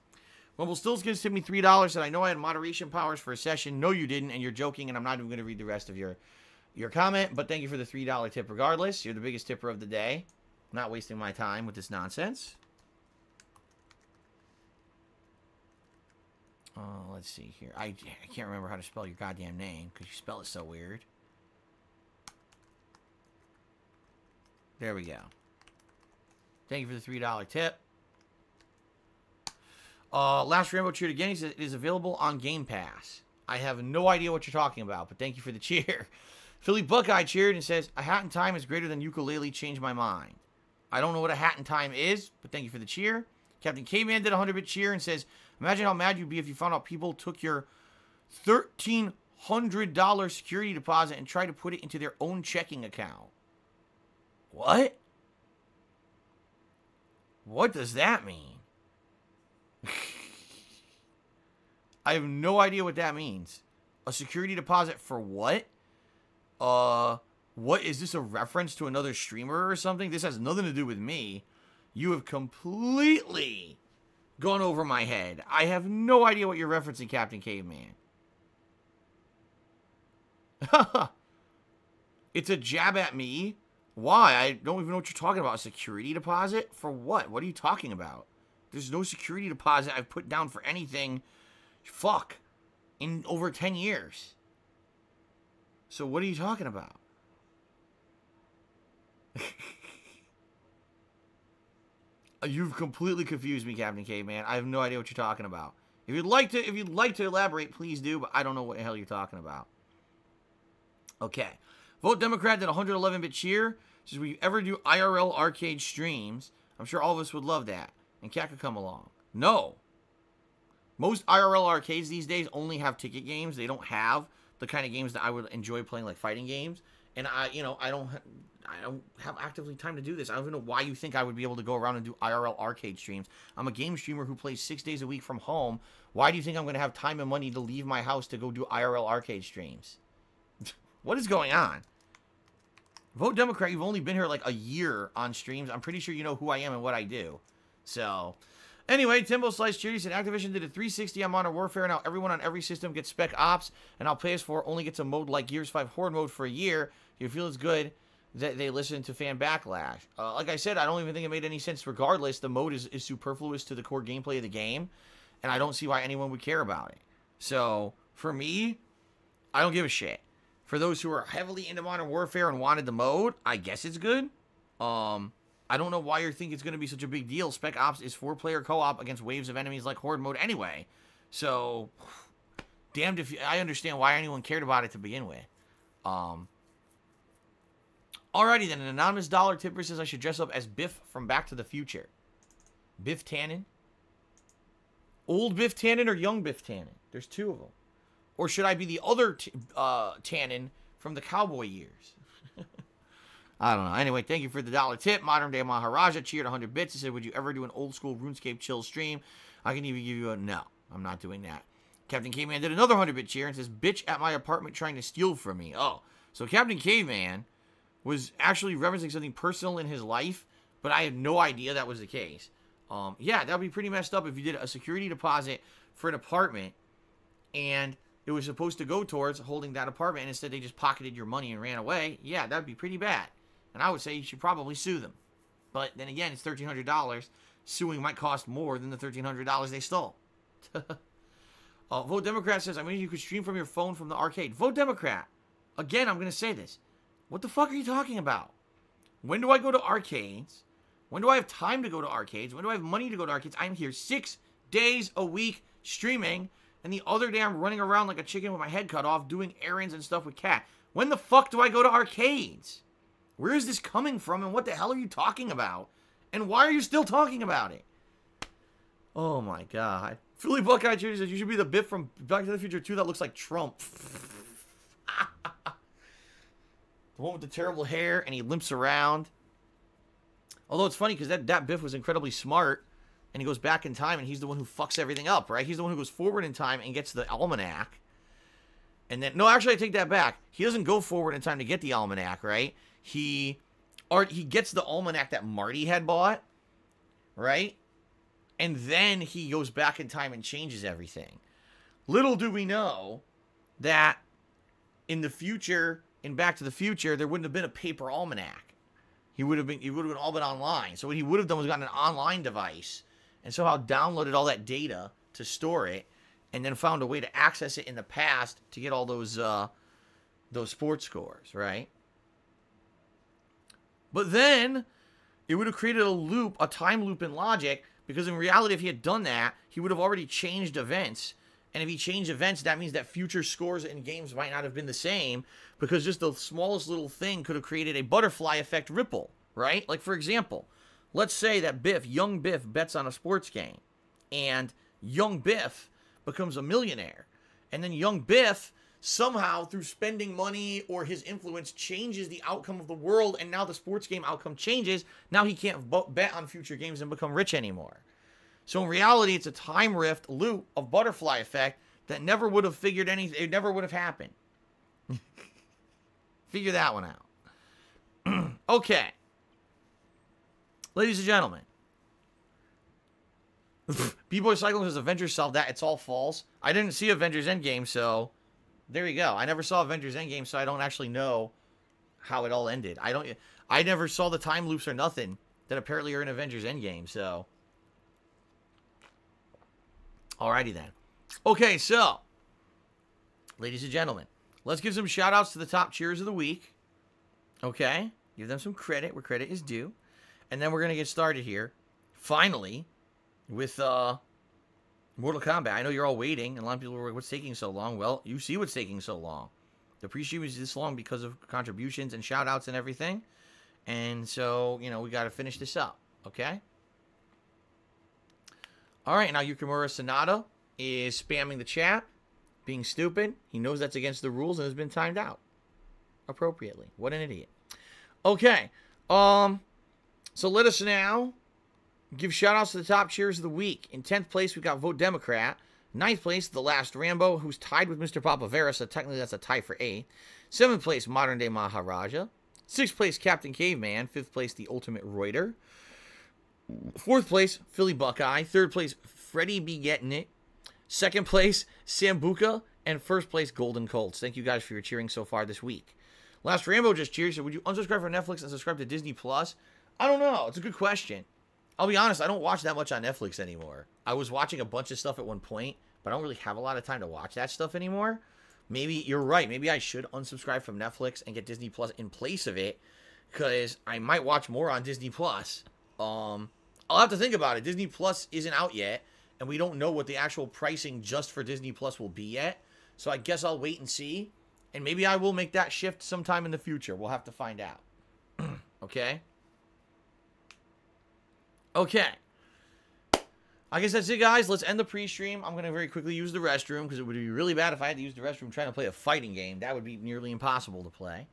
Mobile Stills gives me $3, and I know I had moderation powers for a session. No, you didn't, and you're joking, and I'm not even going to read the rest of your comment, but thank you for the $3 tip regardless. You're the biggest tipper of the day. I'm not wasting my time with this nonsense. Let's see here. I can't remember how to spell your goddamn name because you spell it so weird. There we go. Thank you for the $3 tip. Last Rambo cheered again. He says it is available on Game Pass. I have no idea what you're talking about, but thank you for the cheer. Philly Buckeye cheered and says, a hat in time is greater than ukulele, changed my mind. I don't know what a hat in time is, but thank you for the cheer. Captain K-Man did a 100-bit cheer and says, imagine how mad you'd be if you found out people took your $1,300 security deposit and tried to put it into their own checking account. What? What does that mean? I have no idea what that means. A security deposit for what? What is this, a reference to another streamer or something? This has nothing to do with me. You have completely gone over my head. I have no idea what you're referencing, Captain Caveman. It's a jab at me. Why? I don't even know what you're talking about. A security deposit? For what? What are you talking about? There's no security deposit I've put down for anything. Fuck. In over 10 years. So what are you talking about? You've completely confused me, Captain Caveman. I have no idea what you're talking about. If you'd like to elaborate, please do, but I don't know what the hell you're talking about. Okay. Vote Democrat did a 111-bit cheer. Says, will you ever do IRL arcade streams? I'm sure all of us would love that. And Cat could come along. No. Most IRL arcades these days only have ticket games. They don't have the kind of games that I would enjoy playing, like fighting games. And I don't have actively time to do this. I don't even know why you think I would be able to go around and do IRL arcade streams. I'm a game streamer who plays 6 days a week from home. Why do you think I'm going to have time and money to leave my house to go do IRL arcade streams? What is going on? Vote Democrat. You've only been here like a year on streams. I'm pretty sure you know who I am and what I do. So, anyway, Timbo Slice Cheery said Activision did a 360 on Modern Warfare. Now everyone on every system gets Spec Ops, and now PS4 only gets a mode like Gears 5 Horde mode for a year. Do you feel it's good that they listen to fan backlash? Like I said, I don't even think it made any sense regardless. The mode is superfluous to the core gameplay of the game, and I don't see why anyone would care about it. So, for me, I don't give a shit. For those who are heavily into Modern Warfare and wanted the mode, I guess it's good. I don't know why you think it's going to be such a big deal. Spec Ops is 4-player co-op against waves of enemies like Horde mode anyway. So, damned if I understand why anyone cared about it to begin with. Alrighty then, an anonymous dollar tipper says I should dress up as Biff from Back to the Future. Biff Tannen. Old Biff Tannen or young Biff Tannen? There's two of them. Or should I be the other Tannen from the cowboy years? I don't know. Anyway, thank you for the $1 tip. Modern Day Maharaja cheered 100 bits. He said, would you ever do an old school RuneScape chill stream? I can even give you a no. I'm not doing that. Captain Caveman did another 100-bit cheer and says, bitch at my apartment trying to steal from me. Oh, so Captain Caveman was actually referencing something personal in his life, but I had no idea that was the case. Yeah, that would be pretty messed up if you did a security deposit for an apartment and it was supposed to go towards holding that apartment and instead they just pocketed your money and ran away. Yeah, that would be pretty bad. And I would say you should probably sue them. But then again, it's $1,300. Suing might cost more than the $1,300 they stole. Vote Democrat says, I mean, you could stream from your phone from the arcade. Vote Democrat. Again, I'm going to say this. What the fuck are you talking about? When do I go to arcades? When do I have time to go to arcades? When do I have money to go to arcades? I'm here 6 days a week streaming, and the other day I'm running around like a chicken with my head cut off doing errands and stuff with Kat. When the fuck do I go to arcades? Where is this coming from, and what the hell are you talking about? And why are you still talking about it? Oh my god. Philly Buckeye Jr. says, you should be the Biff from Back to the Future 2 that looks like Trump. The one with the terrible hair, and he limps around. Although it's funny, because that Biff was incredibly smart, and he goes back in time, and he's the one who fucks everything up, right? He's the one who goes forward in time and gets the almanac. And then, no, actually, I take that back. He doesn't go forward in time to get the almanac, right? He gets the almanac that Marty had bought, right? And then he goes back in time and changes everything. Little do we know that in the future, in Back to the Future, there wouldn't have been a paper almanac. It would have all been online. So what he would have done was gotten an online device and somehow downloaded all that data to store it, and then found a way to access it in the past to get all those sports scores, right? But then it would have created a loop, a time loop in logic, because in reality, if he had done that, he would have already changed events. And if he changed events, that means that future scores in games might not have been the same, because just the smallest little thing could have created a butterfly effect ripple, right? Like, for example, let's say that young Biff bets on a sports game, and young Biff becomes a millionaire. And then young Biff somehow, through spending money or his influence, changes the outcome of the world, and now the sports game outcome changes. Now he can't bet on future games and become rich anymore. So in reality, it's a time rift loop of butterfly effect that never would have figured anything. It never would have happened. Figure that one out. Okay. Ladies and gentlemen. B-Boy Cyclone says Avengers solved that. It's all false. I didn't see Avengers Endgame, so there you go. I never saw Avengers Endgame, so I don't actually know how it all ended. I never saw the time loops or nothing that apparently are in Avengers Endgame, so. Alrighty then. Okay, so, ladies and gentlemen, let's give some shout-outs to the top cheers of the week. Okay? Give them some credit where credit is due. And then we're going to get started here, finally, with Mortal Kombat. I know you're all waiting, and a lot of people are like, what's taking so long? Well, you see what's taking so long. The pre-stream is this long because of contributions and shout-outs and everything. And so, you know, we got to finish this up, okay? All right, now Yukimura Sonata is spamming the chat, being stupid. He knows that's against the rules and has been timed out appropriately. What an idiot. Okay, so let us now give shout-outs to the top cheers of the week. In 10th place, we got Vote Democrat. 9th place, The Last Rambo, who's tied with Mr. Papavera, so technically that's a tie for 8th. 7th place, Modern Day Maharaja. 6th place, Captain Caveman. 5th place, The Ultimate Reuter. 4th place, Philly Buckeye. 3rd place, Freddie Be Getting It. 2nd place, Sambuca. And 1st place, Golden Colts. Thank you guys for your cheering so far this week. Last Rambo just cheered. So would you unsubscribe from Netflix and subscribe to Disney Plus? I don't know. It's a good question. I'll be honest, I don't watch that much on Netflix anymore. I was watching a bunch of stuff at one point, but I don't really have a lot of time to watch that stuff anymore. Maybe you're right. Maybe I should unsubscribe from Netflix and get Disney Plus in place of it, because I might watch more on Disney Plus. I'll have to think about it. Disney Plus isn't out yet, and we don't know what the actual pricing just for Disney Plus will be yet. So I guess I'll wait and see, and maybe I will make that shift sometime in the future. We'll have to find out. Okay? Okay. I guess that's it, guys. Let's end the pre-stream. I'm going to very quickly use the restroom because it would be really bad if I had to use the restroom trying to play a fighting game. That would be nearly impossible to play.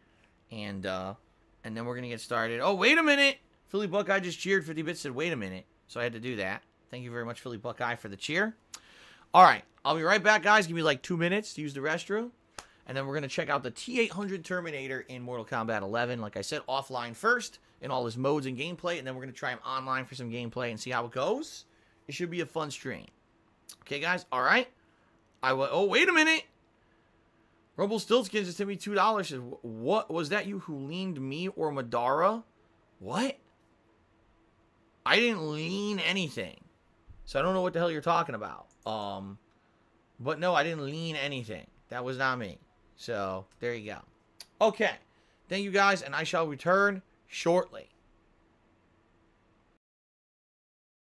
And then we're going to get started. Oh, wait a minute. Philly Buckeye just cheered. 50 Bits said, wait a minute. So I had to do that. Thank you very much, Philly Buckeye, for the cheer. All right. I'll be right back, guys. Give me like 2 minutes to use the restroom. And then we're going to check out the T-800 Terminator in Mortal Kombat 11. Like I said, offline first in all his modes and gameplay. And then we're going to try him online for some gameplay and see how it goes. It should be a fun stream. Okay, guys? All right. Oh, wait a minute. Rumpelstiltskin just sent me $2. Says, what? Was that you who leaned me or Madara? What? I didn't lean anything. So I don't know what the hell you're talking about. But no, I didn't lean anything. That was not me. So, there you go. Okay. Thank you, guys, and I shall return shortly.